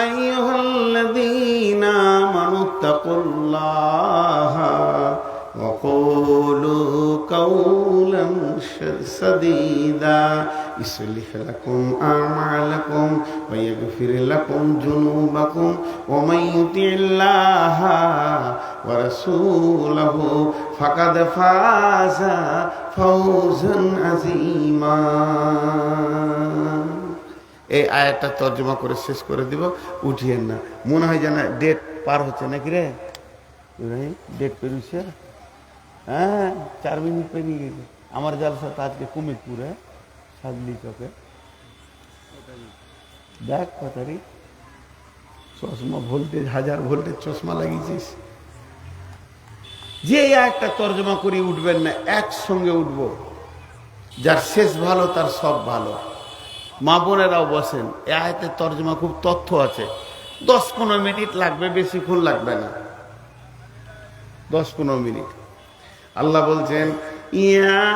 আইয়ুহাল্লাযীনা আমানুত্তাকুল্লাহা ওয়া কুলু কাওলান সাদীদা ইসলিহ লাকুম আমালাকুম ওয়া ইয়াগফির লাকুম যুনুবাকুম ওয়া মান ইউতি'ল্লাহা ওয়া রাসূলাহু ফাকাদ ফাযা ফাওজান আযীমা। এই আয়াতটা তর্জমা করে শেষ করে দিব, উঠিয়েন না। মনে হয় যেন ডেট পার হচ্ছে নাকি রে? ডেট পেরিয়েছে, হ্যাঁ 4 মিনিট পেরিয়ে গেছে। আমার জালসা তো আজকে কুমিরপুরে সাদলি চকে। দেখ কথারি চশমা ভোল্টেজ, 1000 ভোল্টেজ চশমা লাগিয়েছিস। যে একটা তর্জমা করি উঠবেন না, একসঙ্গে উঠবো। যার শেষ ভালো তার সব ভালো। মা বোনেরাও বসেন, এ আয়াতের তর্জমা খুব তথ্য আছে। 10-15 মিনিট লাগবে, বেশিক্ষণ লাগবে না, 10-15 মিনিট। আল্লাহ বলছেন ইয়া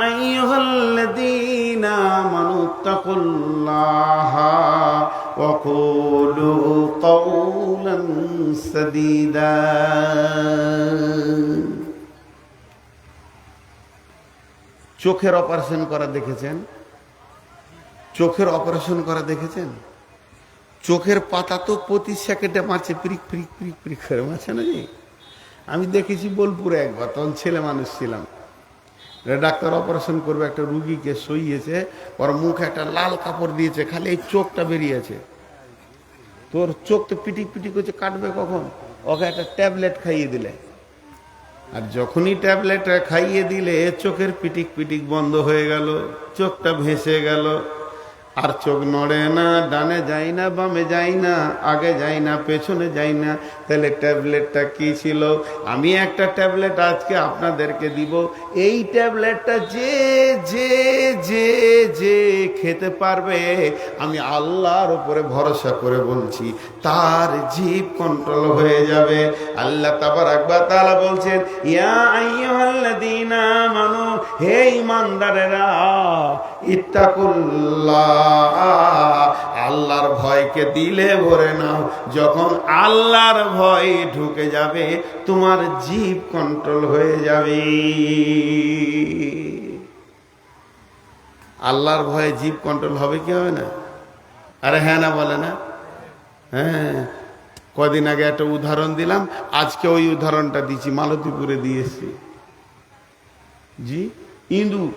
আইয়ুহাল্লাযীনা আমানুত্তাকুল্লাহা ওয়া কুলু কাওলান সাদীদা। চোখের অপারেশন করা দেখেছেন? চোখের অপারেশন করা দেখেছেন? চোখের পাতা তো প্রতি সেকেন্ডে মারছে, প্রিক প্রিক প্রিক প্রিক করে মারছে নাকি? আমি দেখেছি বোলপুরে একবার, তখন ছেলে মানুষ ছিলাম। ডাক্তার অপারেশন করবে, একটা রুগীকে শুইয়েছে, ওর মুখে একটা লাল কাপড় দিয়েছে, খালি এই চোখটা বেরিয়েছে। তোর চোখ তো পিটিক পিটিক করছে, কাটবে কখন? ওকে একটা ট্যাবলেট খাইয়ে দিলে, আর যখনই ট্যাবলেট খাইয়ে দিলে চোখের পিটিক পিটিক বন্ধ হয়ে গেল, চোখটা ভেসে গেল, আর চোখ নড়ে না, ডানে যায় না, বামে যায় না, আগে যায় না, পেছনে যায় না। তাহলে ট্যাবলেটটা কি ছিল? আমি একটা ট্যাবলেট আজকে আপনাদেরকে দিব। এই ট্যাবলেটটা যে যে যে যে খেতে পারবে, আমি আল্লাহর উপরে ভরসা করে বলছি, তার জিভ কন্ট্রোল হয়ে যাবে। আল্লাহ তাবারাক ওয়া তাআলা বলছেন, ইয়া আইয়ুহাল্লাযীনা আমানু, হে ঈমানদারেরা, ইত্তাকুল্লাহ, আল্লাহর ভয়কে দিলে ভরে নাও। যখন আল্লাহর ভয় ঢুকে যাবে, তোমার জিভ কন্ট্রোল হয়ে যাবে। আল্লাহর ভয়ে জিভ কন্ট্রোল হবে কি হবে না? আরে হ্যাঁ না বলে না? হ্যাঁ, কদিন আগে একটা উদাহরণ দিলাম, আজকে ওই উদাহরণটা দিচ্ছি, মালতীপুরে দিয়েছি। জি, ইন্দুর,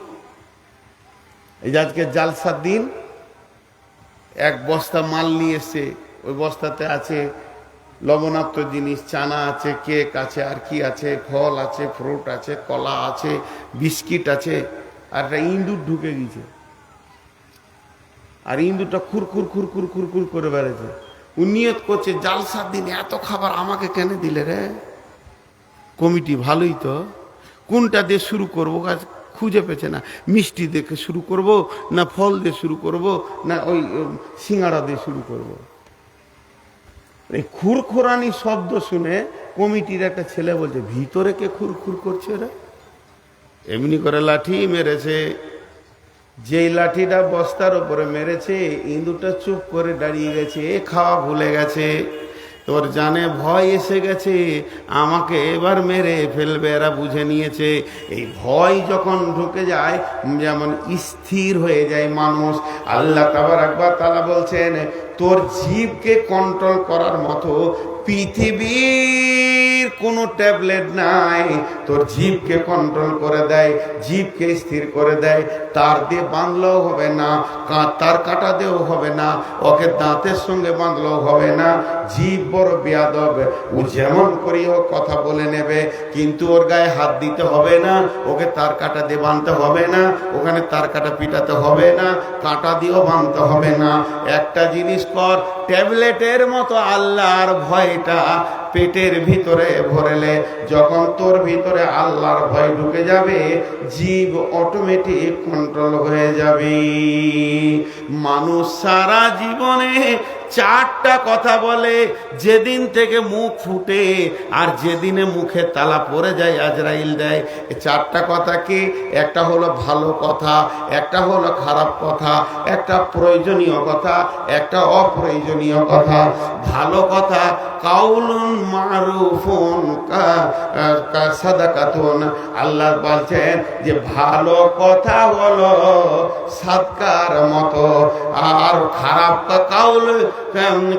এই যে আজকে জালসার দিন, এক বস্তা মাল নিয়ে এসছে। ওই বস্তাতে আছে লবণাক্ত জিনিস, চানা আছে, কেক আছে, আর কি আছে, ফল আছে, ফ্রুট আছে, কলা আছে, বিস্কিট আছে, আর একটা ইঁদুর ঢুকে গেছে। আর ইঁদুরটা খুরখুর খুরখুর খুরখুর করে বেড়েছে। ও নিয়ত করছে, জালসার দিন এত খাবার আমাকে কেন দিলে রে? কমিটি ভালোই তো, কোনটা দিয়ে শুরু করবো কাজ খুঁজে পেছে না। মিষ্টি দেখে শুরু করব, না ফল দিয়ে শুরু করব, না ওই সিঙ্গাড়া দিয়ে শুরু করব। এই খুরখুরানি শব্দ শুনে কমিটির একটা ছেলে বলছে, ভিতরে কে খুরখুর করছে রে? এমনি করে লাঠি মেরেছে। যেই লাঠিটা বস্তার উপরে মেরেছে, ইঁদুরটা চুপ করে দাঁড়িয়ে গেছে, খাওয়া ভুলে গেছে। তোর জানে ভয় এসে গেছে, আমাকে এবার মেরে ফেলবে, এরা বুঝে নিয়েছে। এই ভয় যখন ঢুকে যায়, যেমন স্থির হয়ে যায় মানুষ। আল্লাহ তাবারাক ওয়া তাআলা বলছেন, তোর জিভকে কন্ট্রোল করার মতো পৃথিবীর কোনো ট্যাবলেট নাই। তোর জিভকে কন্ট্রোল করে দেয়, জিভকে স্থির করে দেয়। তার দিয়ে বাঁধলেও হবে না, তার কাটা দিয়েও হবে না, ওকে দাঁতের সঙ্গে বাঁধলেও হবে না। জিভ বড় বেয়াদব, ও যেমন করি ও কথা বলে নেবে, কিন্তু ওর গায়ে হাত দিতে হবে না, ওকে তার কাটা দিয়ে বাঁধতে হবে না, ওখানে তার কাটা পিটাতে হবে না, কাঁটা দিয়েও বাঁধতে হবে না। একটা জিনিস কর, ট্যাবলেটের মতো আল্লাহর ভয়টা পেটের ভিতরে ভরেলে, যখন তোর ভিতরে আল্লাহর ভয় ঢুকে যাবে, জীব অটোমেটিক কন্ট্রোল হয়ে যাবে। মানুষ সারা জীবনে চারটা কথা বলে, যেদিন থেকে মুখ ফুটে আর যেদিনে মুখে তালা পড়ে যায়, আজরাইল দেয়। এই চারটা কথা কি? একটা হলো ভালো কথা, একটা হলো খারাপ কথা, একটা প্রয়োজনীয় কথা, একটা অপ্রয়োজনীয় কথা। ভালো কথা, কাউলুন মারুফুন কা সাদাকাতুন। আল্লাহ বলছেন যে ভালো কথা হলো সাদকার মতো। আর খারাপ কাউল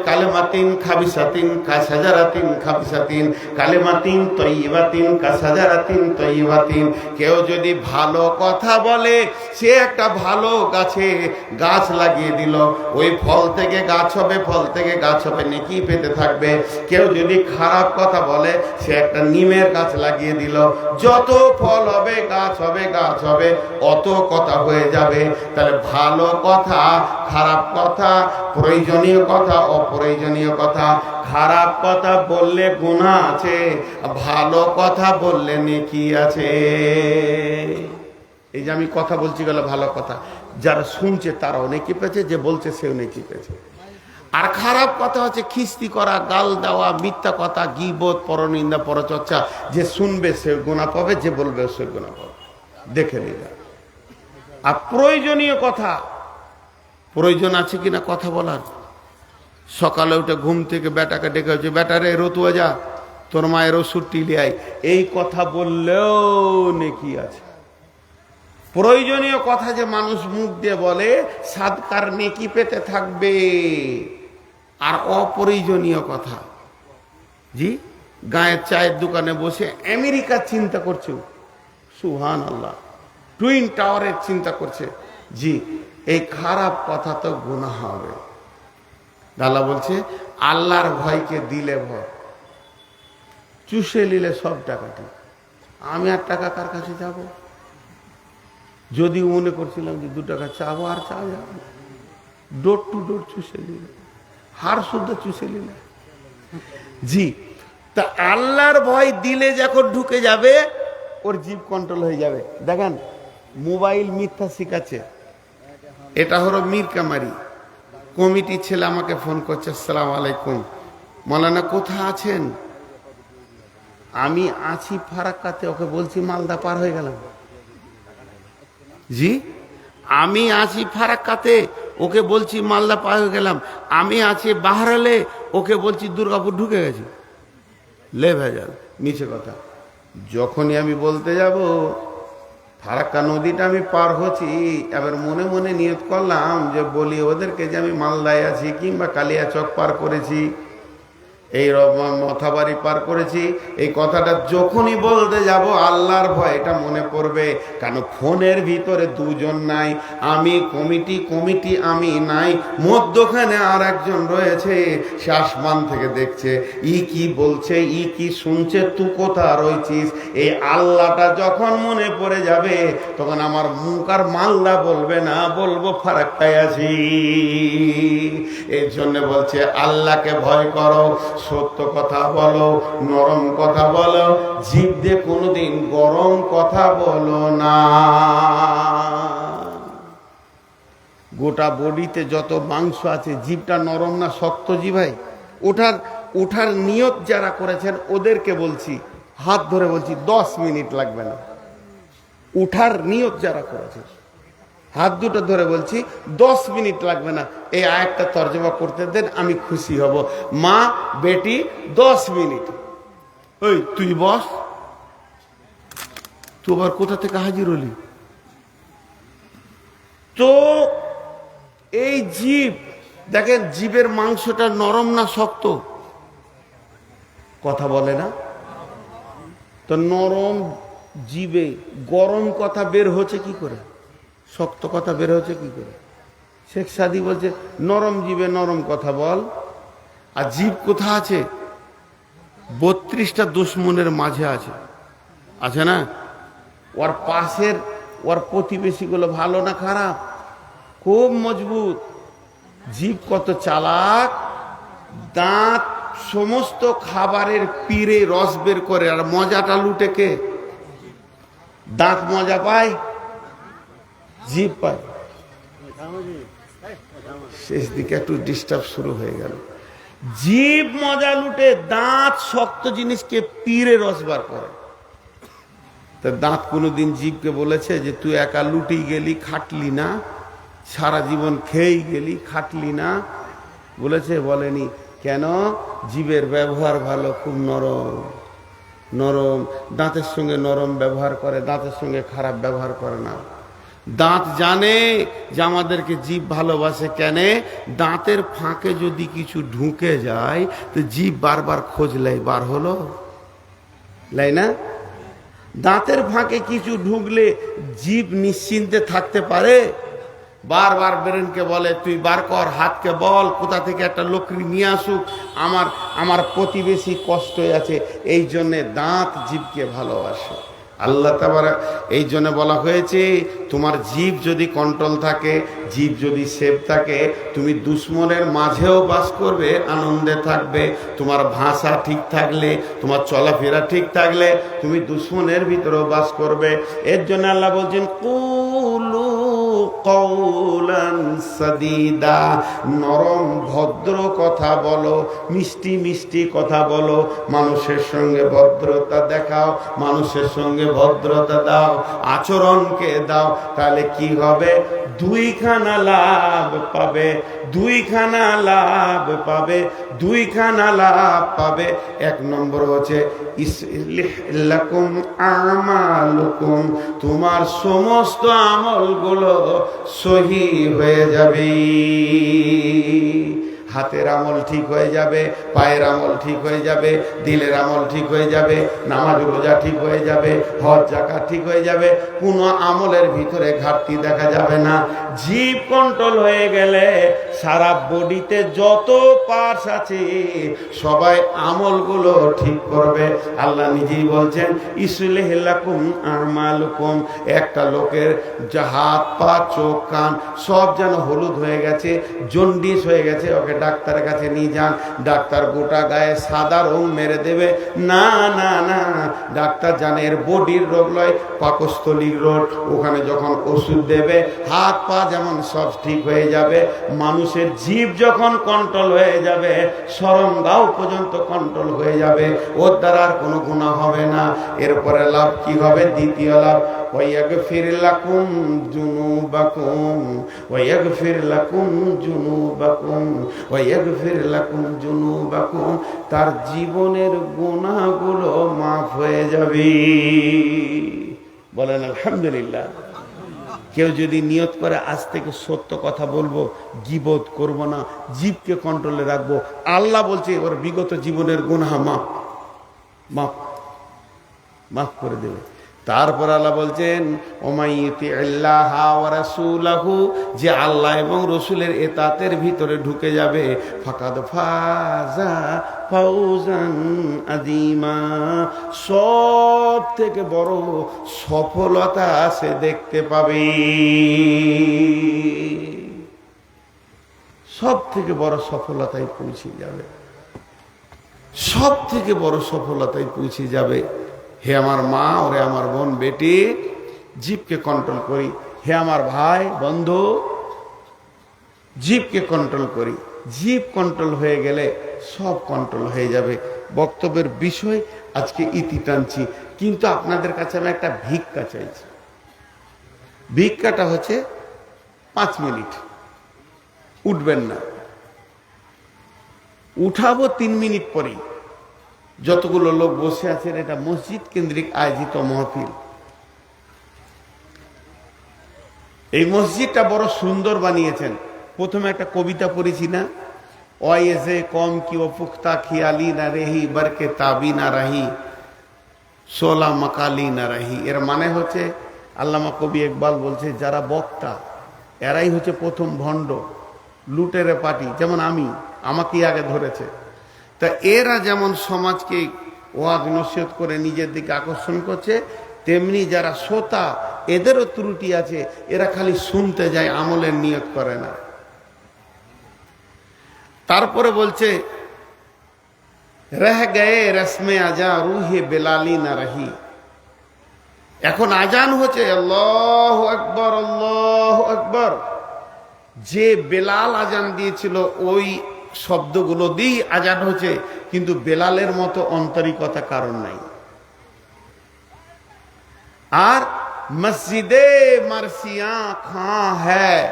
কালেমাতিন খাবিসাতিন কাসাজারাতিন খাবিসাতিন কালেমাতিন তয়্যিবাতিন কাসাজারাতিন তয়্যিবাতিন। কেউ যদি ভালো কথা বলে, সে একটা ভালো গাছ লাগিয়ে দিল, ওই ফল থেকে গাছ হবে, ফল থেকে গাছ হবে, নেকি পেতে থাকবে। কেউ যদি খারাপ কথা বলে, সে একটা নিমের গাছ লাগিয়ে দিল, যত ফল হবে গাছ হবে, গাছ হবে, অত কথা হয়ে যাবে। তাহলে ভালো কথা, খারাপ কথা, প্রয়োজনীয় কথা, অপ্রয়োজনীয় কথা। খারাপ কথা বললে গুনাহ আছে, ভালো কথা বললে নেকি আছে। এই যে আমি কথা বলছি গেল ভালো কথা, যারা শুনছে তারাও নেকি পেয়েছে, যে বলছে সেও নেকি পেয়েছে। আর খারাপ কথা হচ্ছে খিস্তি করা, গাল দেওয়া, মিথ্যা কথা, গীবত, পরনিন্দা, পরচর্চা। যে শুনবে সে গুনাহ পাবে, যে বলবে সে গুনাহ পাবে, দেখে নিবে। আর প্রয়োজনীয় কথা, প্রয়োজন আছে কিনা কথা বলার। সকালে উঠে ঘুম থেকে বেটাকে ডেকে হচ্ছে, বেটারে রতুয়া যা, তোর মায়ের ওষুধ টিলি আয়, এই কথা বললেও নেকি আছে। প্রয়োজনীয় কথা যে মানুষ মুখ দিয়ে বলে, সাদকার নেকি পেতে থাকবে। আর অপ্রয়োজনীয় কথা, জি, গায়ের চায়ের দোকানে বসে আমেরিকা চিন্তা করছো, সুবহানাল্লাহ, টুইন টাওয়ারের চিন্তা করছে। জি, এই খারাপ কথা তো গুনাহ হবে। আল্লাহ বলছে আল্লাহর ভয়কে দিলে ভয়, চুষে নিলে সব টাকাটি। আমি আর টাকা কার কাছে যাব? যদি মনে করছিলাম যে 2 টাকা চাবো, আর চাওয়া যাবে না। ডোর টু ডোর চুষে নিলে, হার শুদ্ধ চুষে নিলে। জি, তা আল্লাহর ভয় দিলে যখন ঢুকে যাবে ওর জীব কন্ট্রোল হয়ে যাবে। দেখেন মোবাইল মিথ্যা শিখাচ্ছে, এটা হলো মীর কামারি। কমিটির ছেলে আমাকে ফোন করছে, আসসালামু আলাইকুম মৌলানা কোথায় আছেন? আমি আছি ফারাক্কাতে, ওকে বলছি মালদা পার হয়ে গেলাম। জি, আমি আছি ফারাক্কাতে, ওকে বলছি মালদা পার হয়ে গেলাম। আমি আছি বাহারালে, ওকে বলছি দুর্গাপুর ঢুকে গেছি। লে ভেজাল, মিছে কথা। যখনই আমি বলতে যাব ফারাক্কা নদীটা আমি পার হচ্ছি, এবার মনে মনে নিয়ত করলাম যে বলি ওদেরকে যে আমি মালদায় আছি কিংবা কালিয়াচক পার করেছি, এই মথাবাড়ি পার করেছি। এই কথাটা যখনই বলতে যাব আল্লাহর ভয় এটা মনে পড়বে। কারণ ফোনের ভিতরে 2 জন নাই, আমি কমিটি আমি নাই, মধ্যখানে আর একজন রয়েছে, সে আসমান থেকে দেখছে, ই কি বলছে, ই কি শুনছে, তুই কোথায় রয়েছিস। এই আল্লাহটা যখন মনে পড়ে যাবে তখন আমার মুখ আর মাল্লা বলবে না, বলবো ফারাক্কায় আছি। এর জন্য বলছে আল্লাহকে ভয় করো, সত্য কথা বলো, নরম কথা বলো, জিভ দিয়ে কোনোদিন গরম কথা বলো না। গোটা বডিতে যত মাংস আছে, জিভটা নরম না শক্ত? জি ভাই, ওঠার নিয়ত যারা করেছেন ওদেরকে বলছি, হাত ধরে বলছি 10 মিনিট লাগবে না। উঠার নিয়ত যারা করেছেন হাত দুটো ধরে বলছি 10 মিনিট লাগবে না। এই আয়াতটা তর্জমা করতে দেন, আমি খুশি হব। মা বেটি 10 মিনিট। ওই তুই বস, তুই আবার কোথা থেকে হাজির হলি? তো এই জীব দেখেন, জীবের মাংসটা নরম না শক্ত? কথা বলে না তো। নরম জীবে গরম কথা বের হচ্ছে কি করে, শক্ত কথা বের হচ্ছে কি করে? শেখ সাদি বলছে নরম জীবে নরম কথা বল। আর জীব কোথা আছে? 32টা দুশ্মনের মাঝে আছে, আছে না? ওর পাশের, ওর প্রতিবেশীগুলো ভালো না খারাপ? খুব মজবুত। জীব কত চালাক, দাঁত সমস্ত খাবারের পিড়ে রস বের করে, আর মজাটা লুটে কে? দাঁত মজা পায়, জীব পায়। শেষ দিকে একটু ডিস্টার্ব শুরু হয়ে গেল। জীব মজা লুটে, দাঁত শক্ত জিনিসকে পিড়ে রস বার করে। তা দাঁত কোনোদিন জীবকে বলেছে যে তুই একা লুটেই গেলি, খাটলি না, সারা জীবন খেয়েই গেলি, খাটলি না? বলেছে? বলেনি। কেন? জীবের ব্যবহার ভালো, খুব নরম নরম, দাঁতের সঙ্গে নরম ব্যবহার করে, দাঁতের সঙ্গে খারাপ ব্যবহার করে না। দাঁত জানে যে আমাদেরকে জীব ভালোবাসে। কেন? দাঁতের ফাঁকে যদি কিছু ঢুকে যায় তো জীব বারবার খোঁজ লাই, বার হলো লাই না? দাঁতের ফাঁকে কিছু ঢুকলে জীব নিশ্চিন্তে থাকতে পারে? বারবার ব্রেনকে বলে তুই বার কর, হাতকে বল কোথা থেকে একটা লকড়ি নিয়ে আসুক, আমার প্রতিবেশী কষ্ট আছে। এই জন্যে দাঁত জীবকে ভালোবাসে। আল্লাহ তাবারক এই জন্য বলা হয়েছে তোমার জীব যদি কন্ট্রোল থাকে, জীব যদি সেফ থাকে, তুমি দুশ্মনের মাঝেও বাস করবে, আনন্দে থাকবে। তোমার ভাষা ঠিক থাকলে, তোমার চলাফেরা ঠিক থাকলে তুমি দুশ্মনের ভিতরেও বাস করবে। এর জন্য আল্লাহ বলছেন কুলু কওলান সাদীদা, নরম ভদ্র কথা বলো, মিষ্টি মিষ্টি কথা বলো, মানুষের সঙ্গে ভদ্রতা দেখাও, মানুষের সঙ্গে ভদ্রতা দাও, আচরণকে দাও। তাহলে কি হবে? 2খানা লাভ পাবে, 2খানা লাভ পাবে, 2খানা লাভ পাবে। 1 নম্বর হচ্ছে ইসলিহ লাকুম আমালুকুম, তোমার সমস্ত আমলগুলো সহি হয়ে যাবে। হাতের আমল ঠিক হয়ে যাবে, পায়ের আমল ঠিক হয়ে যাবে, দিলের আমল ঠিক হয়ে যাবে, নামাজ রোজা ঠিক হয়ে যাবে, হজ যাকাত ঠিক হয়ে যাবে, কোনো আমলের ভিতরে ঘাটতি দেখা যাবে না। জিভ কন্ট্রোল হয়ে গেলে সারা বডিতে যত পার্টস আছে সবাই আমলগুলো ঠিক করবে। আল্লাহ নিজেই বলছেন ইসলিহ লাকুম আমালুকুম, একটা লোকের হাত পা চোখ কান সব যেন হলুদ হয়ে গেছে, জন্ডিস হয়ে গেছে, ওকে ডাক্তারের কাছে নিয়ে যান। ডাক্তার গোটা গায়ে সাদা রং মেরে দেবে না, না না, ডাক্তার জানে এর বডির রোগ লয়, পাকস্থলীর রোগ। ওখানে যখন ওষুধ দেবে হাত পা যেমন সব ঠিক হয়ে যাবে, মানুষের জীব যখন কন্ট্রোল হয়ে যাবে সরঙ্গাও পর্যন্ত কন্ট্রোল হয়ে যাবে, ওর দ্বারা আর কোনো গুনাহ হবে না। এরপরে লাভ কি হবে? দ্বিতীয় লাভ ওয়াগফির লাকুম যুনুবাকুম ওয়াগফির লাকুম যুনুবাকুম ওয়াগফির লাকুম যুনুবাকুম, তার জীবনের গুনাহগুলো মাফ হয়ে যাবে। বলেন আলহামদুলিল্লাহ। কেউ যদি নিয়ত করে আজ থেকে সত্য কথা বলবো, গীবত করব না, জীবকে কন্ট্রোলে রাখবো, আল্লাহ বলছে ওর বিগত জীবনের গুনাহ মাফ মাফ মাফ করে দেবে। তারপর আল্লাহ বলছেন ওমাইয়ুতি আল্লাহ ওয়া রাসূলাহু, যে আল্লাহ এবং রসুলের এতাতের ভিতরে ঢুকে যাবে, ফাকাদ ফাজা ফাউজান আযীমা, সব থেকে বড় সফলতা সে দেখতে পাবে। সব থেকে বড় সফলতায় পৌঁছে যাবে, সব থেকে বড় সফলতায় পৌঁছে যাবে। হে আমার মা, ওরে আমার বোন বেটি, জীবকে কন্ট্রোল করি। হে আমার ভাই বন্ধু, জীবকে কন্ট্রোল করি। জীব কন্ট্রোল হয়ে গেলে সব কন্ট্রোল হয়ে যাবে। বক্তব্যের বিষয় আজকে ইতি টানছি, কিন্তু আপনাদের কাছে আমি একটা ভিক্ষা চাইছি। ভিক্ষাটা হচ্ছে 5 মিনিট, উঠবেন না, উঠাবো 3 মিনিট পরেই। যতগুলো লোক বসে আছেন, এটা মসজিদ কেন্দ্রিক আয়োজিত মাহফিল। এই মসজিদটা বড় সুন্দর বানিয়েছেন। প্রথমে একটা কবিতা পড়েছি না, ওয়াইজে কম কি ও পুখতা খিয়ালি না রেহি বরকে তাবি না রাহি সোলা মাকালি না রাহি। এর মানে হচ্ছে আল্লামা কবি ইকবাল বলছে যারা বক্তা এরাই হচ্ছে প্রথম ভণ্ড, লুটেরে পার্টি। যেমন আমাকেই আগে ধরেছে। তা এরা যেমন সমাজকে ওয়াজ নসিহত করে নিজের দিকে আকর্ষণ করছে, তেমনি যারা শ্রোতা এদেরও ত্রুটি আছে, এরা খালি শুনতে যায়, আমলের নিয়ত করে না। তারপরে বলছে রহ গয়ে রসমে আজা রুহে বেলালি না রহি। এখন আজান হচ্ছে আল্লাহু আকবার আল্লাহু আকবার, যে বেলাল আজান দিয়েছিল ওই শব্দগুলো দিয়ে আজান হচ্ছে, কিন্তু বেলালের মতো আন্তরিকতা কারণ নাই। আর মসজিদে মারসিয়া খাঁ হ্যায়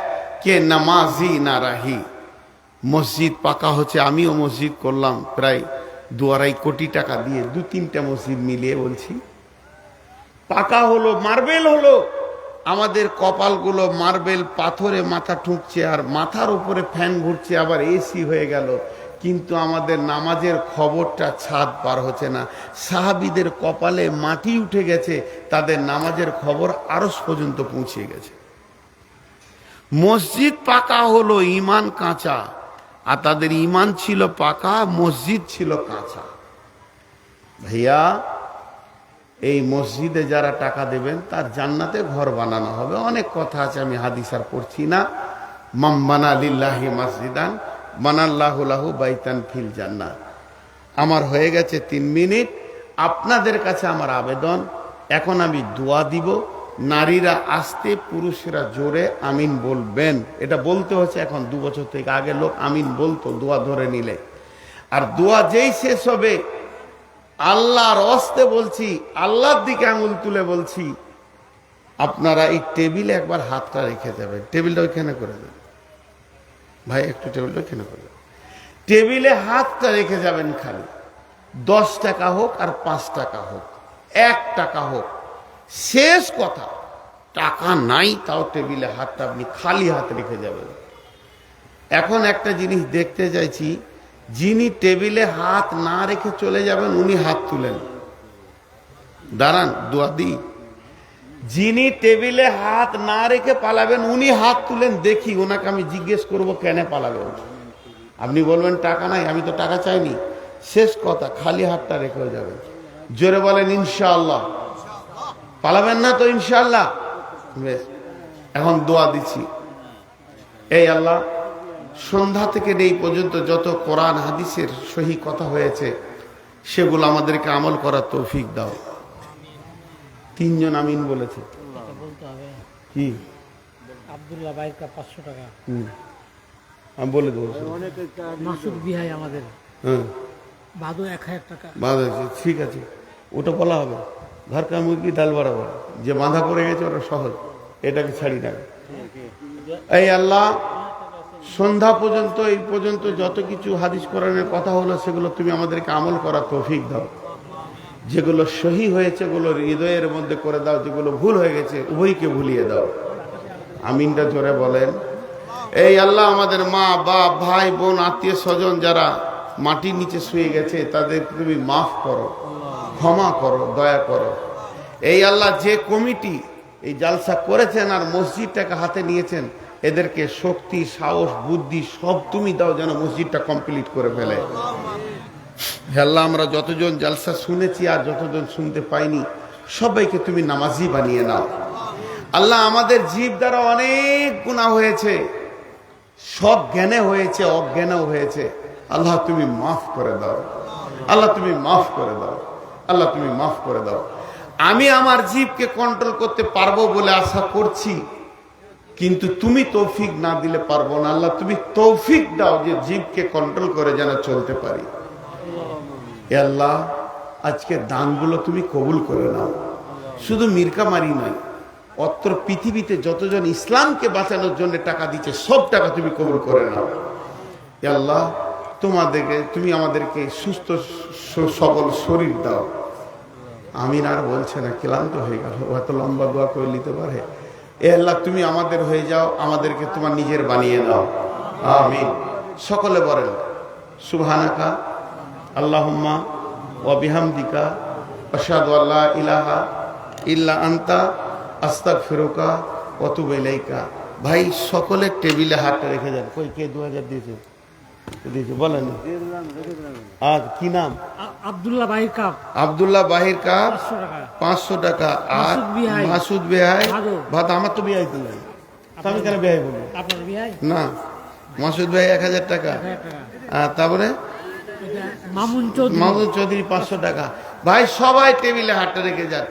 কে নামাজি না রাহি। মসজিদ পাকা হচ্ছে, আমিও মসজিদ করলাম প্রায় 2-2.5 কোটি টাকা দিয়ে, 2-3টা মসজিদ মিলিয়ে বলছি। পাকা হলো, মার্বেল হলো, আমাদের কপালগুলো মার্বেল পাথরে মাথা ঠুকছে, আর মাথার উপরে ফ্যান ঘুরছে, আবার এসি হয়ে গেল, কিন্তু আমাদের নামাজের খবরটা ছাদ পার হচ্ছে না। সাহাবীদের কপালে মাটি উঠে গেছে, তাদের নামাজের খবর আরশ পর্যন্ত পৌঁছে গেছে। মসজিদ পাকা হলো, ঈমান কাঁচা, আর তাদের ঈমান ছিল পাকা, মসজিদ ছিল কাঁচা। ভাইয়া, এই মসজিদে যারা টাকা দেবেন তার জান্নাতে ঘর বানানো হবে। অনেক কথা আছে, আমি হাদিস আর পড়ছি না। মাম বানা লিল্লাহি মসজিদান বানাল্লাহু লাহু বাইতান ফিল জান্নাহ। আমার হয়ে গেছে 3 মিনিট। আপনাদের কাছে আমার আবেদন, এখন আমি দোয়া দিব। নারীরা আস্তে, পুরুষেরা জোরে আমিন বলবেন। এটা বলতে হচ্ছে এখন 2 বছর থেকে, আগে লোক আমিন বলতো দোয়া ধরে নিলে। আর দোয়া যেই শেষ হবে, আল্লাহর হস্তে বলছি, আল্লাহর দিকে আঙুল তুলে বলছি, আপনারা এই টেবিলে একবার হাতটা রেখে যাবেন। টেবিলটা ওইখানে করে দেবেন ভাই, একটু টেবিলটা ওইখানে করে দেবেন। টেবিলে হাতটা রেখে যাবেন, খালি 10 টাকা হোক আর 5 টাকা হোক, 1 টাকা হোক, শেষ কথা। টাকা নাই তাও টেবিলে হাতটা আপনি খালি হাত রেখে যাবেন। এখন একটা জিনিস দেখতে চাইছি, যিনি টেবিলে হাত না রেখে চলে যাবেন উনি হাত তুলেন। দাঁড়ান, দোয়া দিই। যিনি টেবিলে হাত না রেখে পালাবেন উনি হাত তুলেন, দেখি ওনাকে আমি জিজ্ঞেস করব কেন পালাবেন। আপনি বলবেন টাকা নাই, আমি তো টাকা চাইনি। শেষ কথা, খালি হাতটা রেখেও যাবেন। জোরে বলেন ইনশাআল্লাহ। পালাবেন না তো ইনশাআল্লাহ? বেশ, এখন দোয়া দিচ্ছি। এই আল্লাহ, সন্ধ্যা থেকে এই পর্যন্ত যত কোরআন হাদিসের সহি কথা হয়েছে সেগুলো আমাদেরকে আমল করার তৌফিক দাও। তিনজন আমিন বলেছে। কি আব্দুল্লাহ ভাইয়ের 500 টাকা। আমি বলে দেবো। মাসুদ বিহাই আমাদের হ্যাঁ, ভাদু 1000 টাকা। বাঁধা আছে, ঠিক আছে, ওটা বলা হবে। ঘরকা মুরগি ডাল বরাবর, যে বাঁধা পড়ে গেছে ওটা সহজ, এটাকে ছাড়ি না। এই আল্লাহ, সন্ধ্যা পর্যন্ত এই পর্যন্ত যত কিছু হাদিস কোরআনের কথা হলো সেগুলো তুমি আমাদেরকে আমল করার তৌফিক দাও। যেগুলো সহি হয়েছে ওগুলো হৃদয়ের মধ্যে করে দাও, যেগুলো ভুল হয়ে গেছে উভয়কে ভুলিয়ে দাও। আমিনটা জোরে বলেন। এই আল্লাহ, আমাদের মা বাপ ভাই বোন আত্মীয় স্বজন যারা মাটির নিচে শুয়ে গেছে তাদের তুমি মাফ করো, ক্ষমা করো, দয়া করো। এই আল্লাহ, যে কমিটি এই জালসা করেছেন আর মসজিদটাকে হাতে নিয়েছেন, এদেরকে শক্তি, সাহস, বুদ্ধি সব তুমি দাও যেন মসজিদটা কমপ্লিট করে ফেলে। হে আল্লাহ, আমরা যতজন জালসা শুনেছি আর যতজন শুনতে পাইনি সবাইকে তুমি নামাজি বানিয়ে নাও। আল্লাহ, আমাদের জীব দ্বারা অনেক গুনাহ হয়েছে, সব জ্ঞানে হয়েছে, অজ্ঞানেও হয়েছে। আল্লাহ তুমি মাফ করে দাও। আল্লাহ তুমি মাফ করে দাও। আল্লাহ তুমি মাফ করে দাও। আমি আমার জীবকে কন্ট্রোল করতে পারবো বলে আশা করছি, কিন্তু তুমি তৌফিক না দিলে পারবো না। আল্লাহ তুমি তৌফিক দাও যে জীবকে কন্ট্রোল করে যেন চলতে পারি। এ আল্লাহ, আজকে দানগুলো তুমি কবুল করে নাও। শুধু মিরকামারি নয়, অত্র পৃথিবীতে যতজন ইসলামকে বাঁচানোর জন্য টাকা দিচ্ছে সব টাকা তুমি কবুল করে নাও। এ আল্লাহ, তুমি আমাদেরকে সুস্থ সবল শরীর দাও। আমিন আর বলছে না, ক্লান্ত হয়ে গেল, এত লম্বা দোয়া করে নিতে পারে। এ আল্লাহ, তুমি আমাদের হয়ে যাও, আমাদেরকে তোমার নিজের বানিয়ে নাও। আমিন। সকলে বলেন সুবহানাকা আল্লাহুম্মা ওয়া বিহামদিকা আশহাদু আল্লা ইলাহা ইল্লা আনতা আস্তাগফিরুকা ওয়া আতুবু ইলাইকা। ভাই, সকলে টেবিলে হাতটা রেখে যান। কই কে 2000 দিয়েছে? বলেন। আর কি নাম? আব্দুল্লাহ বাহির কাপ। আব্দুল্লাহ বাহির কাপ 500 টাকা। আর মাসুদ বিহাই ভাত। আমার তো বিহাই দিলেন, আমি কেন বিহাই বলবো? আপনার বিহাই না, মাসুদ ভাই 1000 টাকা। তারপরে মামুন চৌধুরী 500 টাকা। ভাই সবাই টেবিলে হাতটা রেখে যান।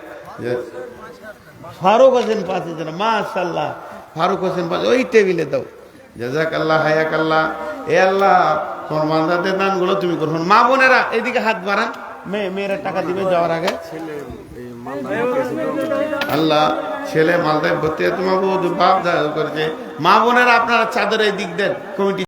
ফারুক হোসেন 5000। মাশাআল্লাহ, ফারুক হোসেন 5। ওই টেবিলে দাও। জাযাকাল্লাহ, হায়াকাল্লাহ। এ আল্লাহ, তোমার মানদাতে দানগুলো তুমি করো। মা বোনেরা এদিকে হাত বাড়ান, মেয়েরা টাকা দিবে যাওয়ার আগে। আল্লাহ, ছেলে মালদায় ভর্তি, তোমার বাপ করেছে। মা বোনেরা আপনারা চাদরে দিক দেন কমিটি।